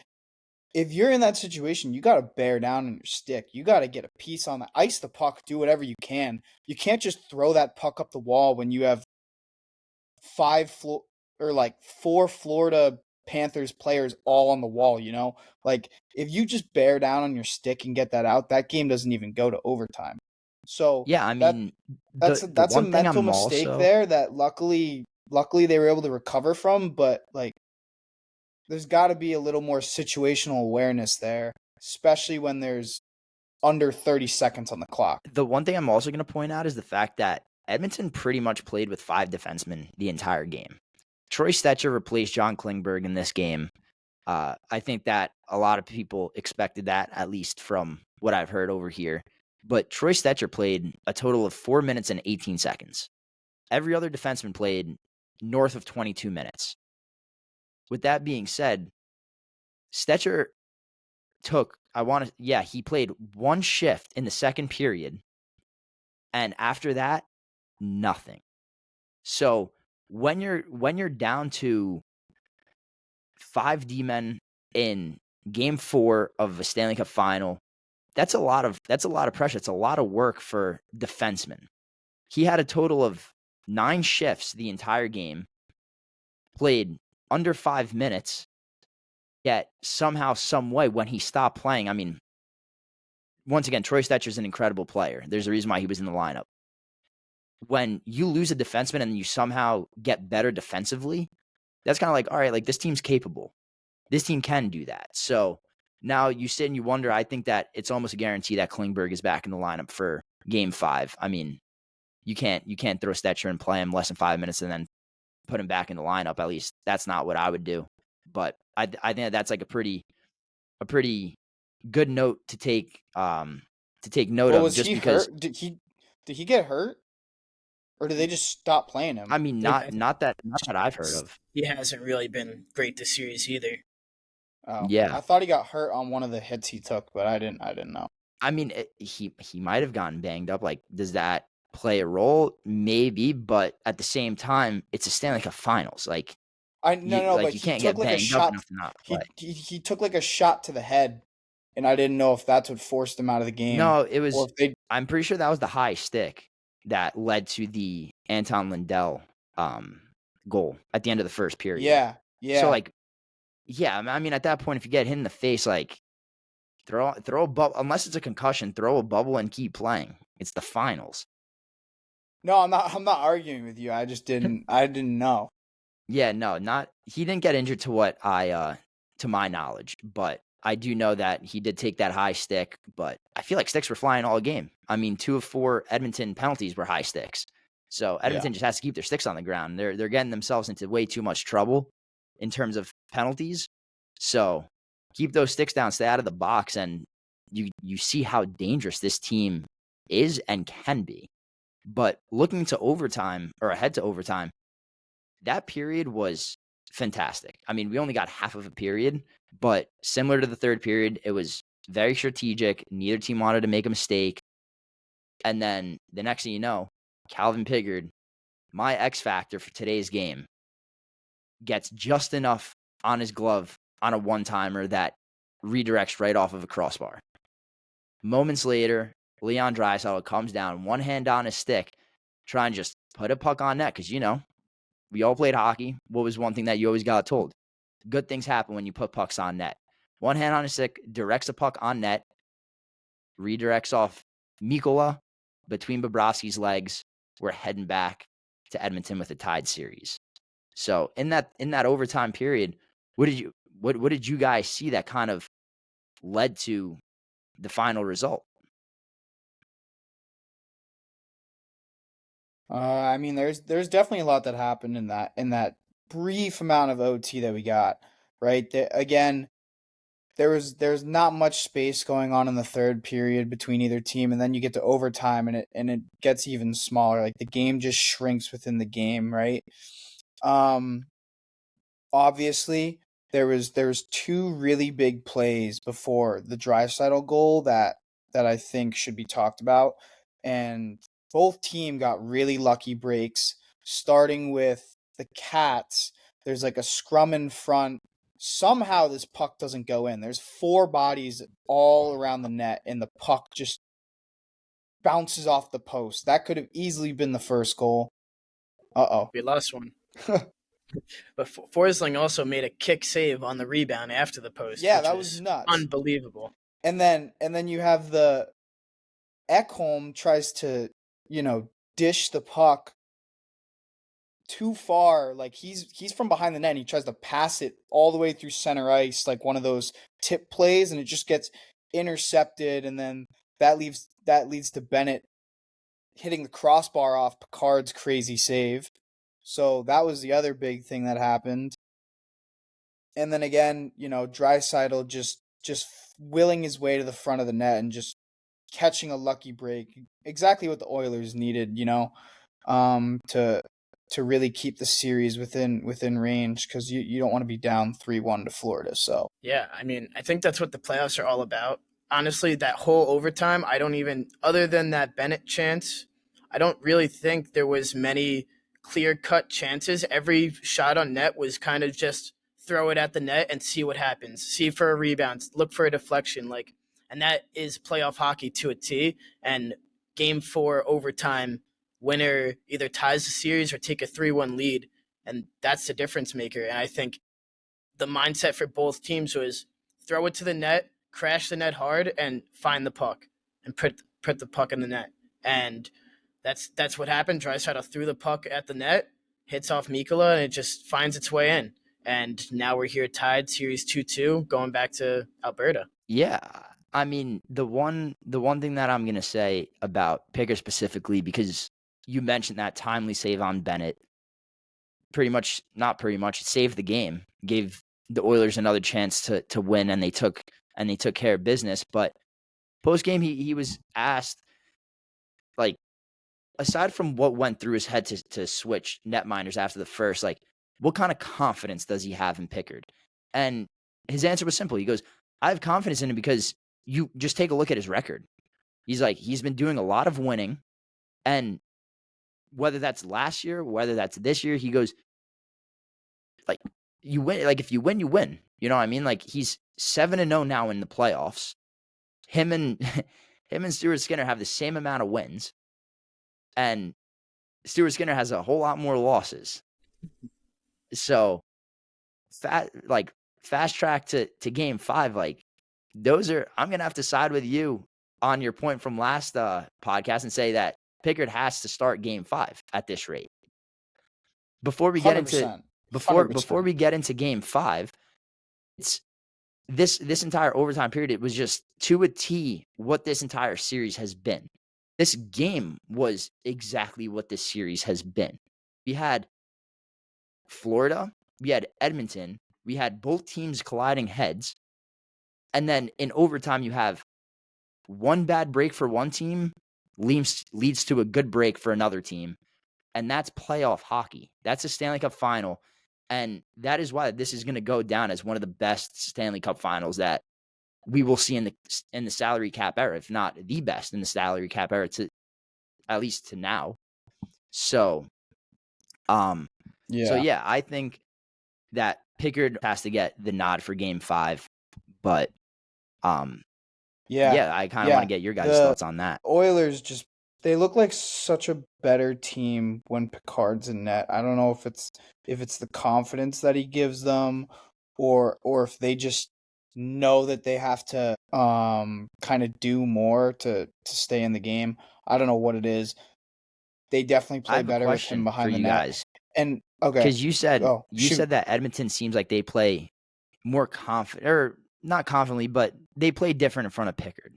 if you're in that situation, you got to bear down on your stick. You got to get a piece on the ice, the puck, do whatever you can. You can't just throw that puck up the wall when you have 4 Florida Panthers players all on the wall, you know? Like, if you just bear down on your stick and get that out, that game doesn't even go to overtime. So yeah, I mean, that's a mental mistake there that luckily they were able to recover from, but like there's got to be a little more situational awareness there, especially when there's under 30 seconds on the clock. The one thing I'm also going to point out is the fact that Edmonton pretty much played with 5 defensemen the entire game. Troy Stecher replaced John Klingberg in this game. I think that a lot of people expected that, at least from what I've heard over here. But Troy Stecher played a total of 4 minutes and 18 seconds. Every other defenseman played north of 22 minutes. With that being said, Stecher he played one shift in the second period. And after that, nothing. So when you're down to 5 D-men in game 4 of a Stanley Cup final, that's a lot of pressure. It's a lot of work for defensemen. He had a total of 9 shifts the entire game, played under 5 minutes, yet somehow, some way, when he stopped playing, I mean, once again, Troy Stecher's an incredible player. There's a reason why he was in the lineup. When you lose a defenseman and you somehow get better defensively, that's kind of like, all right, like this team's capable. This team can do that. So now you sit and you wonder, I think that it's almost a guarantee that Klingberg is back in the lineup for game 5. I mean, you can't throw Stecher and play him less than 5 minutes and then put him back in the lineup. At least that's not what I would do. But I think that's like a pretty good note to take note of. Was just he because hurt? Did he get hurt? Or did they just stop playing him? I mean, not that I've heard of. He hasn't really been great this series either. Oh, yeah. I thought he got hurt on one of the hits he took, but I didn't know. I mean, he might have gotten banged up. Like, does that play a role? Maybe, but at the same time, it's a Stanley Cup Finals. Like, but you can't get banged up enough to not play. He took like a shot to the head, and I didn't know if that's what forced him out of the game. No, it was. I'm pretty sure that was the high stick that led to the Anton Lindell goal at the end of the first period. Yeah. So like, yeah, I mean, at that point, if you get hit in the face, like throw a bubble, unless it's a concussion, throw a bubble and keep playing. It's the finals. No, I'm not arguing with you. I just didn't know. Yeah, no, he didn't get injured to my knowledge, but I do know that he did take that high stick, but I feel like sticks were flying all game. I mean, 2 of 4 Edmonton penalties were high sticks. So Edmonton just has to keep their sticks on the ground. They're getting themselves into way too much trouble in terms of penalties. So keep those sticks down, stay out of the box, and you see how dangerous this team is and can be. But looking to overtime or ahead to overtime, that period was fantastic. I mean, we only got half of a period, but similar to the third period, it was very strategic. Neither team wanted to make a mistake. And then the next thing you know, Calvin Pickard, my X factor for today's game, gets just enough on his glove on a one-timer that redirects right off of a crossbar. Moments later, Leon Draisaitl comes down, one hand on his stick, trying to just put a puck on net because, we all played hockey. What was one thing that you always got told? Good things happen when you put pucks on net. One hand on his stick, directs a puck on net, redirects off Mikkola between Bobrovsky's legs. We're heading back to Edmonton with a tied series. So in that overtime period, what did you guys see that kind of led to the final result? I mean, there's definitely a lot that happened in that brief amount of OT that we got. Right, again, there's not much space going on in the third period between either team, and then you get to overtime, and it gets even smaller. Like the game just shrinks within the game, right? Obviously, there was two really big plays before the Draisaitl goal that I think should be talked about, and both team got really lucky breaks. Starting with the Cats, there's like a scrum in front. Somehow this puck doesn't go in. There's four bodies all around the net, and the puck just bounces off the post. That could have easily been the first goal. We lost one. But Forsling also made a kick save on the rebound after the post. Yeah, that was nuts. Unbelievable. And then you have the Ekholm tries to, dish the puck too far. Like he's from behind the net and he tries to pass it all the way through center ice, like one of those tip plays, and it just gets intercepted, and then that leads to Bennett hitting the crossbar off Picard's crazy save. So that was the other big thing that happened. And then again, Draisaitl just willing his way to the front of the net and just catching a lucky break. Exactly what the Oilers needed, to really keep the series within range, because you don't want to be down 3-1 to Florida. So yeah, I mean, I think that's what the playoffs are all about. Honestly, that whole overtime, other than that Bennett chance, I don't really think there was many clear-cut chances. Every shot on net was kind of just throw it at the net and see what happens. See for a rebound, look for a deflection, and that is playoff hockey to a T. And game 4 overtime, winner either ties the series or take a 3-1 lead, and that's the difference maker. And I think the mindset for both teams was throw it to the net, crash the net hard, and find the puck and put the puck in the net. And that's what happened. Draisaitl threw the puck at the net, hits off Mikkola, and it just finds its way in. And now we're here tied, series 2-2, going back to Alberta. Yeah, I mean, the one thing that I'm gonna say about Pickard specifically, because you mentioned that timely save on Bennett, it saved the game, gave the Oilers another chance to win, and they took care of business. But post game, he was asked, like, aside from what went through his head to switch netminders after the first, like, what kind of confidence does he have in Pickard? And his answer was simple. He goes, I have confidence in him because you just take a look at his record. He's like, he's been doing a lot of winning, and whether that's last year, whether that's this year, he goes, like, you win. Like, if you win, you win. You know what I mean? Like, he's 7-0 now in the playoffs. Him and Stuart Skinner have the same amount of wins, and Stuart Skinner has a whole lot more losses. So, fast track to game 5. Like, those are, I'm gonna have to side with you on your point from last podcast and say that Pickard has to start game 5 at this rate. Before we get 100%. before we get into game 5, it's this entire overtime period. It was just to a T what this entire series has been. This game was exactly what this series has been. We had Florida, we had Edmonton, we had both teams colliding heads, and then in overtime you have one bad break for one team leads to a good break for another team. And that's playoff hockey. That's a Stanley Cup final. And that is why this is going to go down as one of the best Stanley Cup finals that we will see in the salary cap era, if not the best in the salary cap era, to at least to now. So, yeah, I think that Pickard has to get the nod for game 5, but Um, Yeah. yeah, I kind of want to Yeah. get your guys' The thoughts on that. Oilers just they look like such a better team when Picard's in net. I don't know if it's the confidence that he gives them or if they just know that they have to kind of do more to stay in the game. I don't know what it is. They definitely I play have a better with him question for behind the you net. guys And okay. because you Shoot. said that Edmonton seems like they play more confident, or not confidently, but they play different in front of Pickard.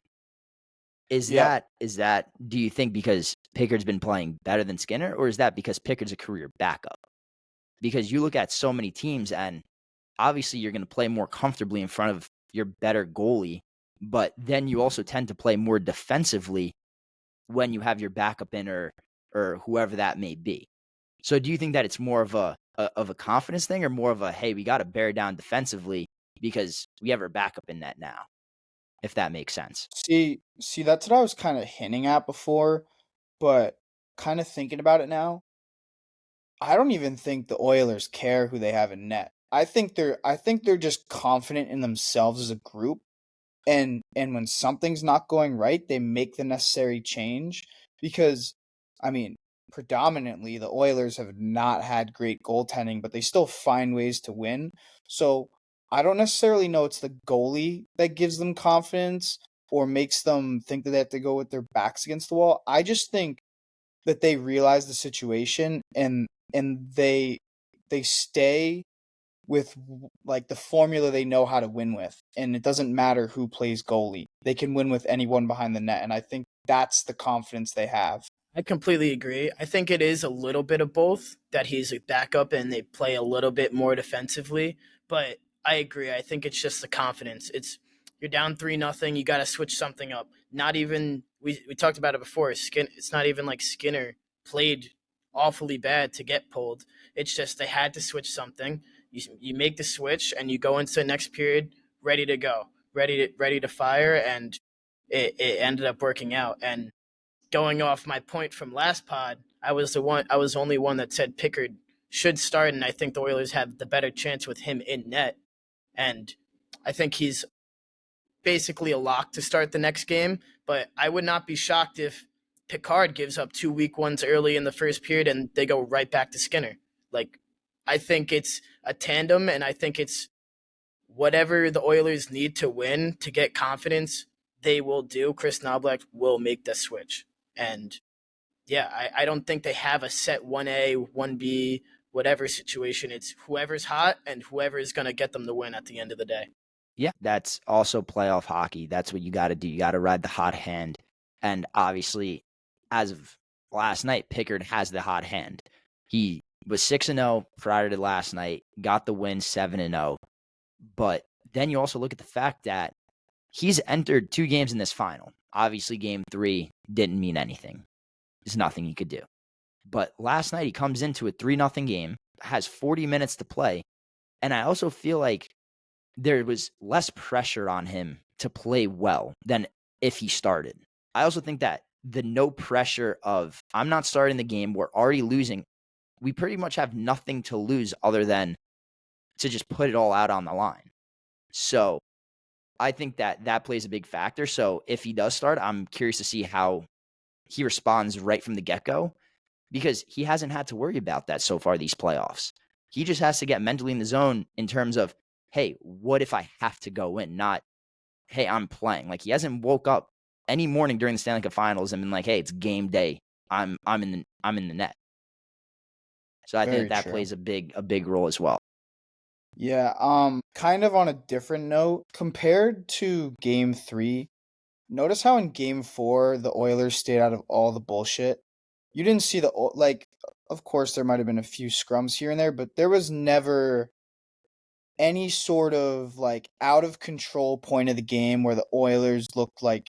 Yep. Is that do you think because Pickard's been playing better than Skinner, or is that because Pickard's a career backup? Because you look at so many teams, and obviously you're going to play more comfortably in front of your better goalie, but then you also tend to play more defensively when you have your backup in, or whoever that may be. So do you think that it's more of a confidence thing, or more of a, hey, we got to bear down defensively because we have our backup in net now, if that makes sense? See, that's what I was kind of hinting at before, but kind of thinking about it now, I don't even think the Oilers care who they have in net. I think they're just confident in themselves as a group, and when something's not going right, they make the necessary change because I mean, predominantly the Oilers have not had great goaltending, but they still find ways to win. So, I don't necessarily know it's the goalie that gives them confidence or makes them think that they have to go with their backs against the wall. I just think that they realize the situation and they stay with like the formula they know how to win with, and it doesn't matter who plays goalie. They can win with anyone behind the net, and I think that's the confidence they have. I completely agree. I think it is a little bit of both that he's a backup and they play a little bit more defensively. But I agree. I think it's just the confidence. It's you're down 3-0. You got to switch something up. Not even we talked about it before. It's not even like Skinner played awfully bad to get pulled. It's just they had to switch something. You make the switch and you go into the next period ready to go, ready to fire, and it ended up working out. And going off my point from last pod, I was the only one that said Pickard should start, and I think the Oilers have the better chance with him in net. And I think he's basically a lock to start the next game. But I would not be shocked if Picard gives up 2 weak ones early in the first period and they go right back to Skinner. Like, I think it's a tandem, and I think it's whatever the Oilers need to win to get confidence, they will do. Chris Knobloch will make the switch. And yeah, I don't think they have a set 1A, 1B, whatever situation. It's whoever's hot and whoever is going to get them the win at the end of the day. Yeah, that's also playoff hockey. That's what you got to do. You got to ride the hot hand. And obviously, as of last night, Pickard has the hot hand. He was 6-0 prior to last night, got the win 7-0. But then you also look at the fact that he's entered 2 games in this final. Obviously, game 3 didn't mean anything. There's nothing he could do. But last night, he comes into a 3-0 game, has 40 minutes to play. And I also feel like there was less pressure on him to play well than if he started. I also think that the no pressure of, I'm not starting the game, we're already losing. We pretty much have nothing to lose other than to just put it all out on the line. So I think that that plays a big factor. So if he does start, I'm curious to see how he responds right from the get-go, because he hasn't had to worry about that so far these playoffs. He just has to get mentally in the zone in terms of, hey, what if I have to go in? Not, hey, I'm playing. Like, he hasn't woke up any morning during the Stanley Cup Finals and been like, hey, it's game day. I'm in the net. So I think Very that true. plays a big role as well. Yeah, kind of on a different note, compared to game 3, notice how in game 4 the Oilers stayed out of all the bullshit. You didn't see like of course there might have been a few scrums here and there, but there was never any sort of like out of control point of the game where the Oilers looked like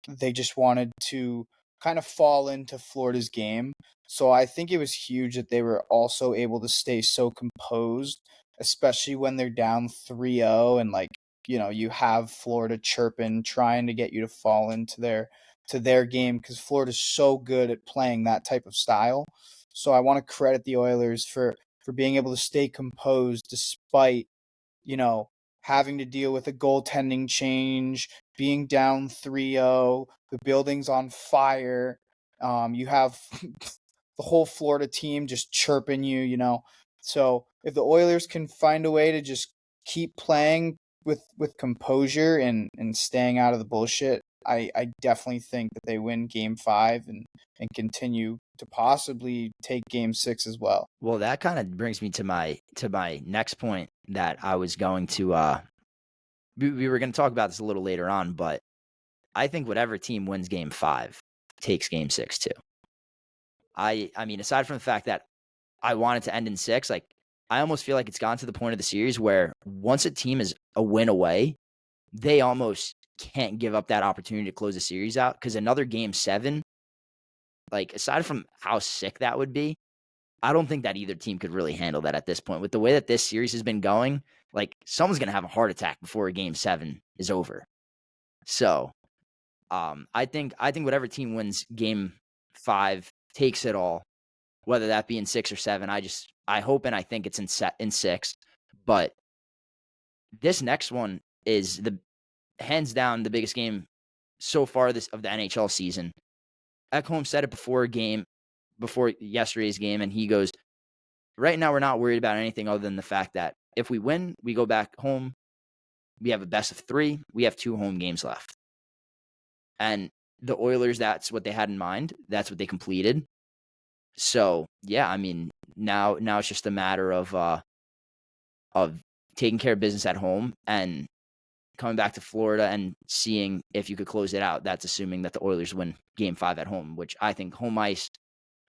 they just wanted to kind of fall into Florida's game. So I think it was huge that they were also able to stay so composed, especially when they're down 3-0 and like, you have Florida chirping trying to get you to fall into their game because Florida's so good at playing that type of style. So I want to credit the Oilers for being able to stay composed despite, you know, having to deal with a goaltending change, being down 3-0, the building's on fire. You have the whole Florida team just chirping you, So if the Oilers can find a way to just keep playing with composure and staying out of the bullshit, I definitely think that they win Game 5 and continue to possibly take Game 6 as well. Well, that kind of brings me to my next point that I was going to. We were going to talk about this a little later on, but I think whatever team wins Game 5 takes Game 6 too. I mean, aside from the fact that I want it to end in 6, like I almost feel like it's gotten to the point of the series where once a team is a win away, they almost can't give up that opportunity to close the series out, because another Game 7, like aside from how sick that would be, I don't think that either team could really handle that at this point. With the way that this series has been going, like someone's going to have a heart attack before a Game 7 is over. So I think whatever team wins Game 5 takes it all, whether that be in 6 or 7. I hope and I think it's in 6. But this next one is the hands down the biggest game so far of the NHL season. Ekholm said it before yesterday's game, and he goes, right now we're not worried about anything other than the fact that if we win, we go back home, we have a best of 3, we have 2 home games left. And the Oilers, that's what they had in mind. That's what they completed. So, yeah, I mean, now it's just a matter of taking care of business at home and coming back to Florida and seeing if you could close it out. That's assuming that the Oilers win Game 5 at home, which I think home ice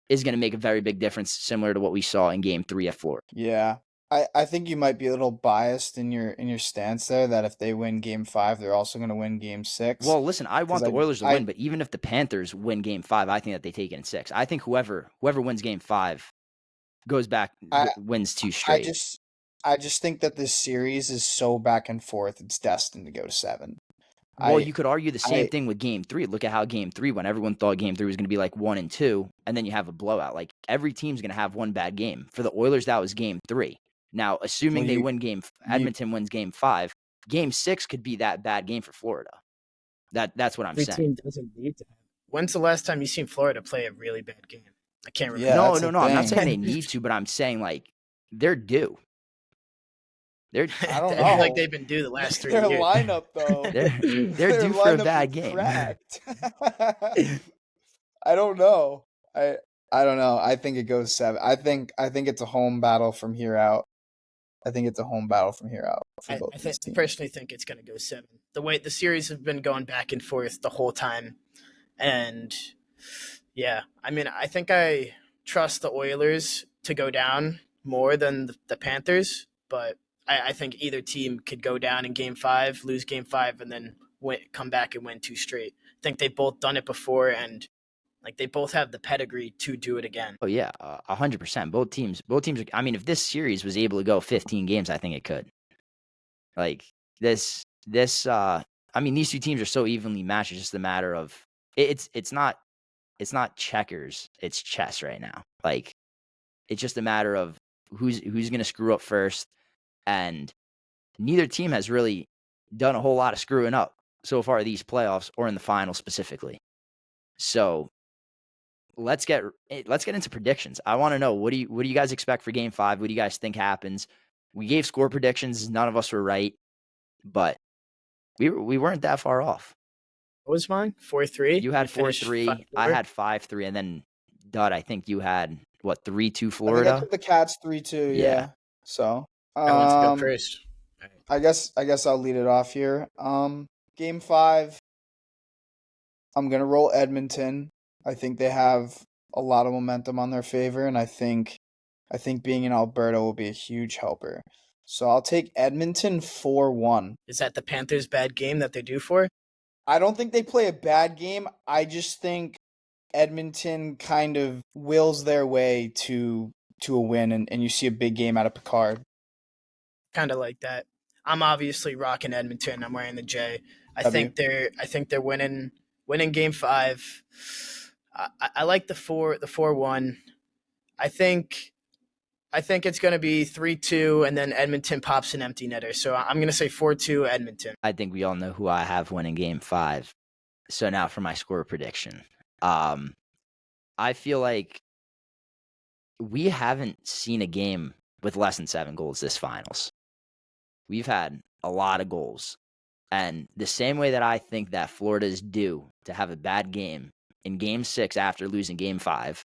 is going to make a very big difference, similar to what we saw in Game 3 at Florida. Yeah. I think you might be a little biased in your stance there, that if they win Game 5, they're also going to win Game 6. Well, listen, I want the Oilers to win, but even if the Panthers win Game 5, I think that they take it in 6. I think whoever wins Game 5 goes back, wins 2 straight. I just think that this series is so back and forth, it's destined to go to 7. Well, you could argue the same thing with Game 3. Look at how Game 3 went. Everyone thought Game 3 was going to be like 1 and 2, and then you have a blowout. Like, every team's going to have one bad game. For the Oilers, that was Game 3. Now, assuming they win Edmonton wins Game 5, Game 6 could be that bad game for Florida. That's what I'm saying. Every team doesn't need to. When's the last time you seen Florida play a really bad game? I can't remember. No. I'm not saying they need to, but I'm saying, like, they're due. I don't know. Like they've been due the last 3 years. Their lineup, though. they're due for a bad game. I don't know. I don't know. I think it goes 7. I think it's a home battle from here out. I personally think it's going to go 7. The way the series have been going back and forth the whole time. And, yeah, I mean, I think I trust the Oilers to go down more than the Panthers. But I think either team could go down in Game 5, lose Game 5, and then come back and win 2 straight. I think they've both done it before, and like they both have the pedigree to do it again. Oh yeah, 100%. Both teams. I mean, if this series was able to go 15 games, I think it could. Like this. I mean, these two teams are so evenly matched. It's just a matter of it's not checkers. It's chess right now. Like it's just a matter of who's going to screw up first, and neither team has really done a whole lot of screwing up so far these playoffs or in the final specifically. So. Let's get into predictions. I want to know, what do you guys expect for Game 5? What do you guys think happens? We gave score predictions. None of us were right, but we weren't that far off. What was mine? 4-3. You had 4-3. I had 5-3, and then Dud, I think you had 3-2 Florida. I took the Cats 3-2. Yeah. So I want to go first. I guess I'll lead it off here. Game 5. I'm gonna roll Edmonton. I think they have a lot of momentum on their favor, and I think being in Alberta will be a huge helper. So I'll take Edmonton 4-1. Is that the Panthers' bad game that they're due for? I don't think they play a bad game. I just think Edmonton kind of wills their way to a win, and you see a big game out of Picard. Kind of like that. I'm obviously rocking Edmonton. I'm wearing the J. I think they're winning Game 5. I like the 4-1. I think I think it's going to be 3-2, and then Edmonton pops an empty netter. So I'm going to say 4-2 Edmonton. I think we all know who I have winning Game 5. So now for my score prediction. I feel like we haven't seen a game with less than 7 goals this finals. We've had a lot of goals. And the same way that I think that Florida is due to have a bad game in Game 6 after losing Game 5,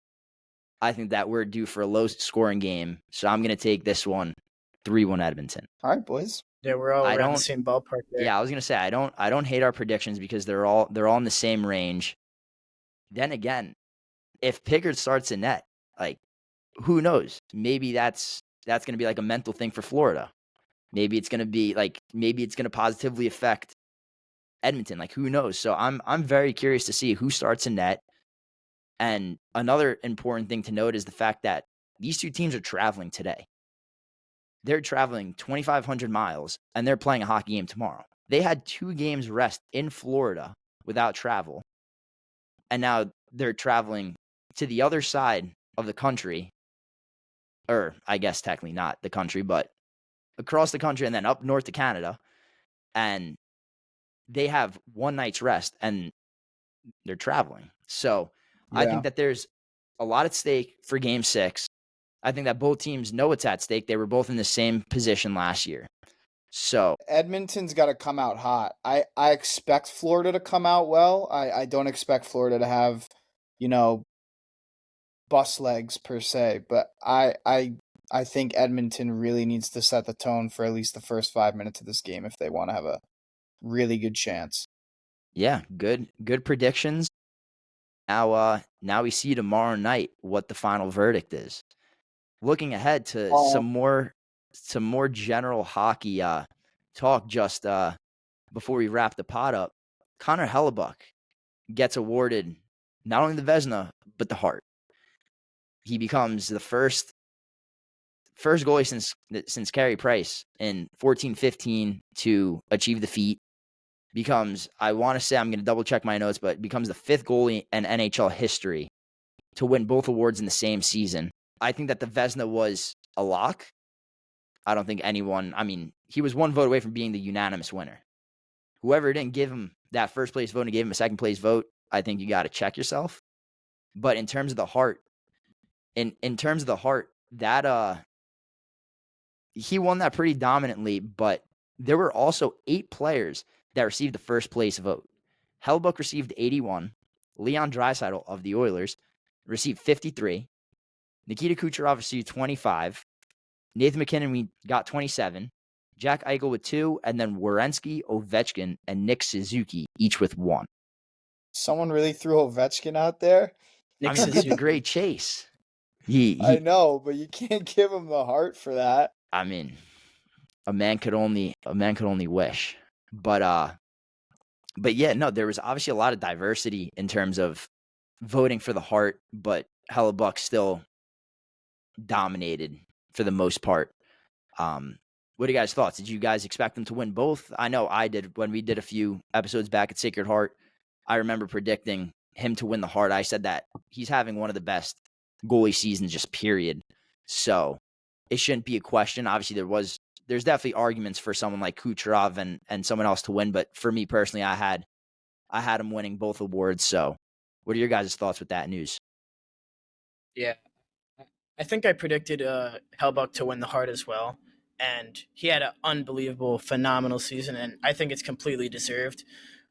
I think that we're due for a low-scoring game. So I'm going to take this one 3-1 Edmonton. All right, boys. Yeah, we're all around the same ballpark there. Yeah, I was going to say I don't hate our predictions because they're all in the same range. Then again, if Pickard starts in net, like, who knows? Maybe that's going to be like a mental thing for Florida. Maybe it's going to positively affect Edmonton. Like, who knows? So I'm very curious to see who starts in net. And another important thing to note is the fact that these two teams are traveling today. They're traveling 2,500 miles, and they're playing a hockey game tomorrow. They had 2 games rest in Florida without travel, and now they're traveling to the other side of the country, or I guess technically not the country, but across the country and then up north to Canada, and they have 1 night's rest, and they're traveling. So I think that there's a lot at stake for Game 6. I think that both teams know it's at stake. They were both in the same position last year. So Edmonton's got to come out hot. I expect Florida to come out well. I don't expect Florida to have, bus legs per se, but I think Edmonton really needs to set the tone for at least the first 5 minutes of this game if they want to have a really good chance. yeah, good predictions. Now we see tomorrow night what the final verdict is. Looking ahead to some more general hockey talk just before we wrap the pod up. Connor Hellebuck gets awarded not only the Vezina but the Hart. He becomes the first goalie since Carey Price in 14-15 to achieve the feat. Becomes, I want to say, I'm going to double check my notes, but becomes the 5th goalie in NHL history to win both awards in the same season. I think that the Vezina was a lock. I don't think he was 1 vote away from being the unanimous winner. Whoever didn't give him that first place vote and gave him a second place vote, I think you got to check yourself. But in terms of the Hart, that he won that pretty dominantly, but there were also 8 players that received the first place vote. Hellebuck received 81. Leon Draisaitl of the Oilers received 53. Nikita Kucherov received 25. Nathan McKinnon, we got 27. Jack Eichel with 2, and then Werenski, Ovechkin, and Nick Suzuki, each with 1. Someone really threw Ovechkin out there? Nick He's a Suzuki. great chase. I know, but you can't give him the Hart for that. I mean, a man could only wish. But yeah, no, there was obviously a lot of diversity in terms of voting for the Hart, but Hellebuck still dominated for the most part. What are you guys' thoughts? Did you guys expect them to win both? I know I did when we did a few episodes back at Sacred Heart. I remember predicting him to win the Hart. I said that he's having one of the best goalie seasons, just period. So it shouldn't be a question. Obviously, there's definitely arguments for someone like Kucherov and someone else to win, but for me personally, I had him winning both awards. So what are your guys' thoughts with that news? Yeah, I think I predicted Hellebuck to win the Hart as well, and he had an unbelievable, phenomenal season, and I think it's completely deserved.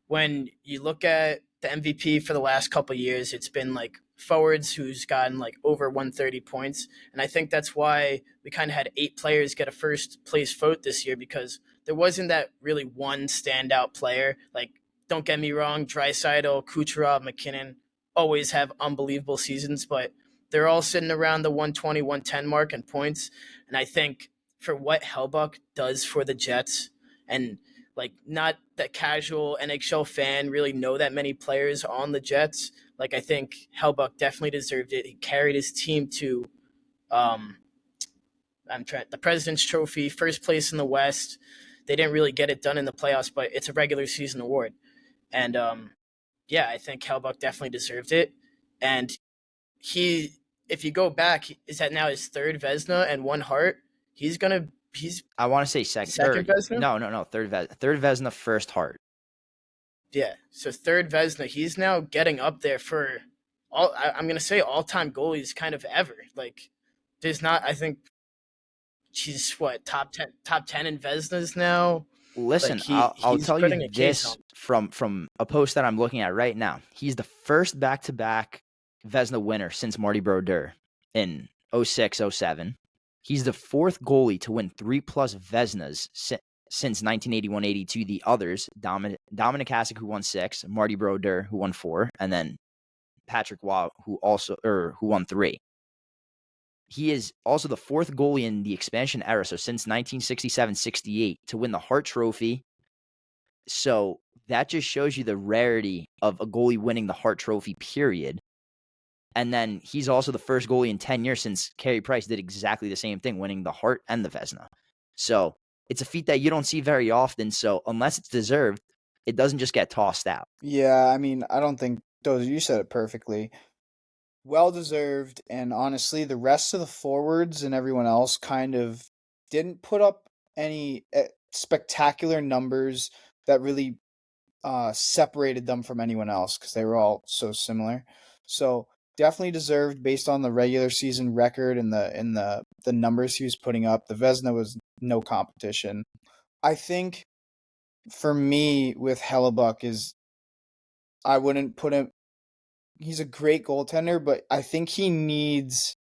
When you look at the MVP for the last couple of years, it's been like forwards who's gotten like over 130 points, and I think that's why we kind of had 8 players get a first place vote this year, because there wasn't that really one standout player. Like, don't get me wrong, Draisaitl, Kucherov, McKinnon always have unbelievable seasons, but they're all sitting around the 120, 110 mark in points. And I think for what Hellebuck does for the Jets, and like not that casual NHL fan really know that many players on the Jets, like I think Hellebuck definitely deserved it. He carried his team to the President's Trophy, first place in the West. They didn't really get it done in the playoffs, but it's a regular season award. And yeah, I think Hellebuck definitely deserved it. And he if you go back, is that now his third Vezina and one Hart? He's I want to say second. second Vezina. No. Third Vezina, first Hart. Yeah, so third Vezina. He's now getting up there for I'm gonna say all-time goalies kind of ever. Like, there's not. I think she's what top ten in Vezinas now. Listen, Like I'll he's tell you putting a case this on. from a post that I'm looking at right now. He's the first back-to-back Vezina winner since Marty Brodeur in 06, 07. He's the fourth goalie to win 3+ Vezinas since 1981-82. The others, Dominic Hasek, who won 6, Marty Brodeur, who won 4, and then Patrick Waugh, who won 3. He is also the fourth goalie in the expansion era, so since 1967-68, to win the Hart Trophy. So that just shows you the rarity of a goalie winning the Hart Trophy, period. And then he's also the first goalie in 10 years since Carey Price did exactly the same thing, winning the Hart and the Vezina. So it's a feat that you don't see very often. So unless it's deserved, it doesn't just get tossed out. Yeah, I mean, I don't think those. You said it perfectly. Well deserved, and honestly, the rest of the forwards and everyone else kind of didn't put up any spectacular numbers that really separated them from anyone else because they were all so similar. So definitely deserved based on the regular season record and the numbers he was putting up. The Vezina was no competition. I think for me with Hellebuck is I wouldn't put him. He's a great goaltender, but I think he needs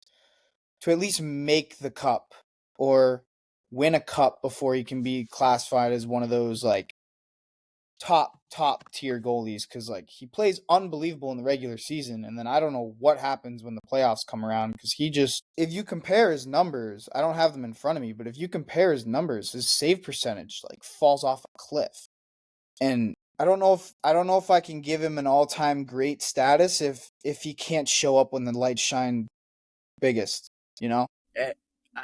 to at least make the cup or win a cup before he can be classified as one of those like top tier goalies, because like he plays unbelievable in the regular season, and then I don't know what happens when the playoffs come around, because he just, if you compare his numbers, I don't have them in front of me, but if you compare his numbers, his save percentage like falls off a cliff. And I don't know if I can give him an all-time great status if he can't show up when the lights shine biggest, you know?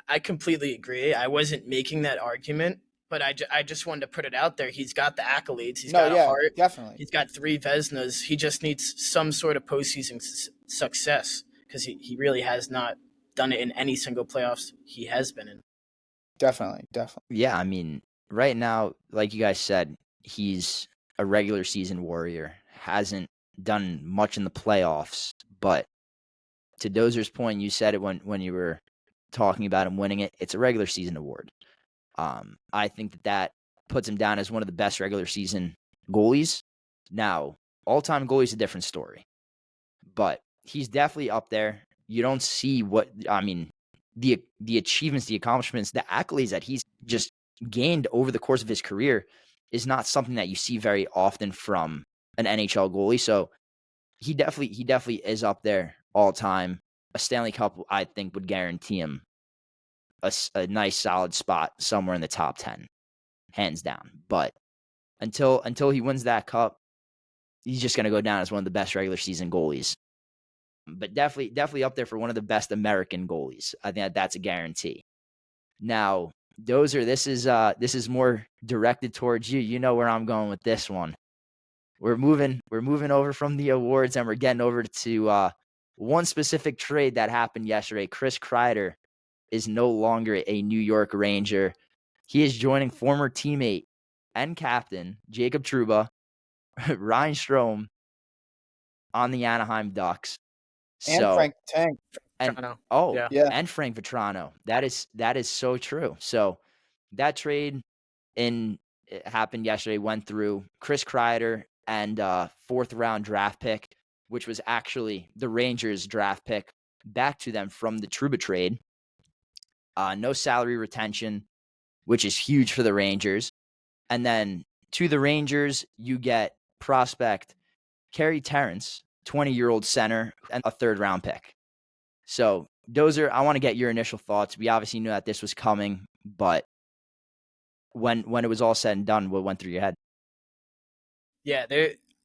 I completely agree. I wasn't making that argument, but I just wanted to put it out there. He's got the accolades. He's got a heart. Definitely. He's got 3 Vezinas. He just needs some sort of postseason success, because he really has not done it in any single playoffs he has been in. Definitely. Yeah, I mean, right now, like you guys said, he's a regular season warrior. Hasn't done much in the playoffs, but to Dozer's point, you said it when you were talking about him winning it. It's a regular season award. I think that puts him down as one of the best regular season goalies. Now, all-time goalie is a different story, but he's definitely up there. You don't see the achievements, the accomplishments, the accolades that he's just gained over the course of his career is not something that you see very often from an NHL goalie. So he definitely is up there all time. A Stanley Cup, I think, would guarantee him a nice solid spot somewhere in the top 10, hands down. But until he wins that cup, he's just going to go down as one of the best regular season goalies. But definitely up there for one of the best American goalies. I think that's a guarantee. Now, Dozer, this is more directed towards you. You know where I'm going with this one. We're moving over from the awards, and we're getting over to one specific trade that happened yesterday. Chris Kreider is no longer a New York Ranger. He is joining former teammate and captain Jacob Trouba, Ryan Strome on the Anaheim Ducks. And Frank Tank. And Vetrano. Yeah. And Frank Vetrano. That is so true. So that trade happened yesterday, went through. Chris Kreider and 4th round draft pick, which was actually the Rangers draft pick, back to them from the Trouba trade. No salary retention, which is huge for the Rangers. And then to the Rangers, you get prospect Kerry Terrence, 20-year-old center, and a 3rd round pick. So, Dozer, I want to get your initial thoughts. We obviously knew that this was coming, but when it was all said and done, what went through your head? Yeah,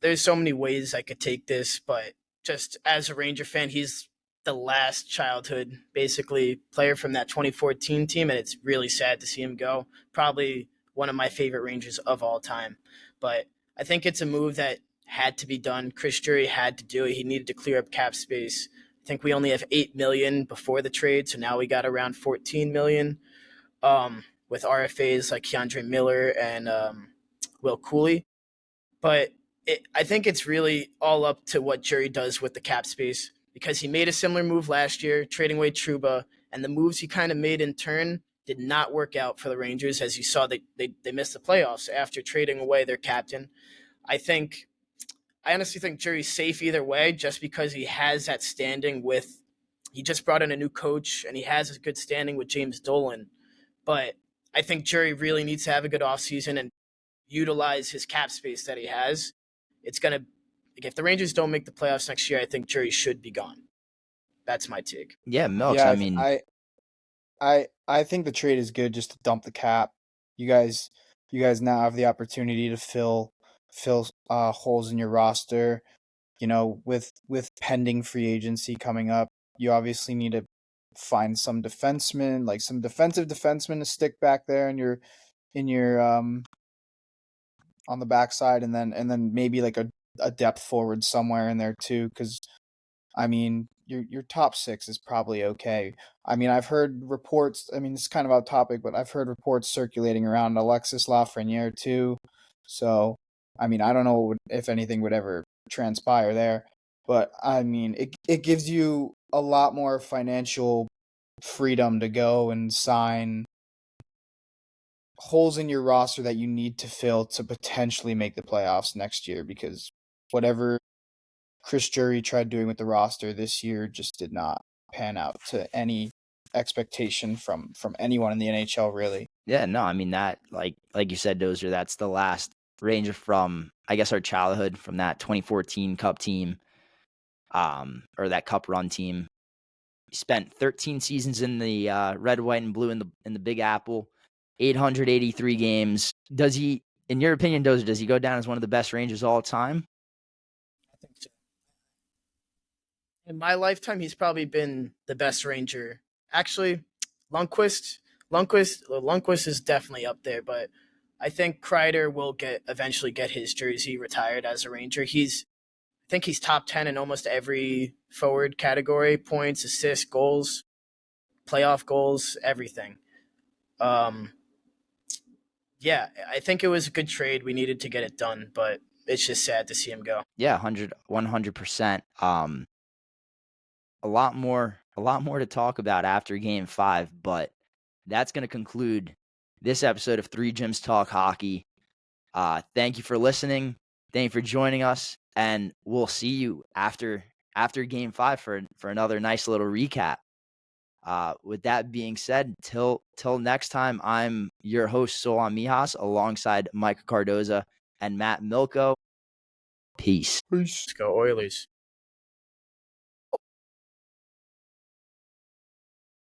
there's so many ways I could take this, but just as a Ranger fan, he's the last childhood, basically, player from that 2014 team, and it's really sad to see him go. Probably one of my favorite Rangers of all time. But I think it's a move that had to be done. Chris Drury had to do it. He needed to clear up cap space I think we only have 8 million before the trade, so now we got around 14 million. With RFAs like Keandre Miller and Will Cooley. But I think it's really all up to what Jury does with the cap space, because he made a similar move last year, trading away Trouba, and the moves he kind of made in turn did not work out for the Rangers. As you saw, they missed the playoffs after trading away their captain. I honestly think Jury's safe either way, just because he has that standing with. He just brought in a new coach, and he has a good standing with James Dolan. But I think Jury really needs to have a good offseason and utilize his cap space that he has. It's going to, like, if the Rangers don't make the playoffs next year, I think Jury should be gone. That's my take. Yeah, Milks. Yeah, I mean, I think the trade is good just to dump the cap. You guys now have the opportunity to fill holes in your roster. You know, with pending free agency coming up, you obviously need to find some defensemen, like some defensive defensemen to stick back there in your on the backside, and then maybe like a depth forward somewhere in there too, because I mean your top six is probably okay. I mean, I've heard reports. I mean, it's kind of off topic, but I've heard reports circulating around Alexis Lafreniere too. So I mean, I don't know if anything would ever transpire there, but I mean, it gives you a lot more financial freedom to go and sign holes in your roster that you need to fill to potentially make the playoffs next year, because whatever Chris Jury tried doing with the roster this year just did not pan out to any expectation from anyone in the NHL, really. yeah, no, I mean that, like you said, Dozer, that's the last Ranger from, I guess, our childhood, from that 2014 Cup team, or that Cup run team. He spent 13 seasons in the red, white, and blue in the Big Apple, 883 games. Does he, in your opinion, Dozer, does he go down as one of the best Rangers of all time? I think so. In my lifetime, he's probably been the best Ranger. Actually, Lundqvist is definitely up there, but I think Kreider will eventually get his jersey retired as a Ranger. I think he's top 10 in almost every forward category: points, assists, goals, playoff goals, everything. Um, yeah, I think it was a good trade. We needed to get it done, but it's just sad to see him go. Yeah, 100%. A lot more to talk about after Game 5, but that's going to conclude this episode of Three Gyms Talk Hockey. Thank you for listening. Thank you for joining us, and we'll see you after Game 5 for another nice little recap. With that being said, till next time, I'm your host, Solon Mihas, alongside Mike Cardoza and Matt Milko. Peace. Let's go Oilers.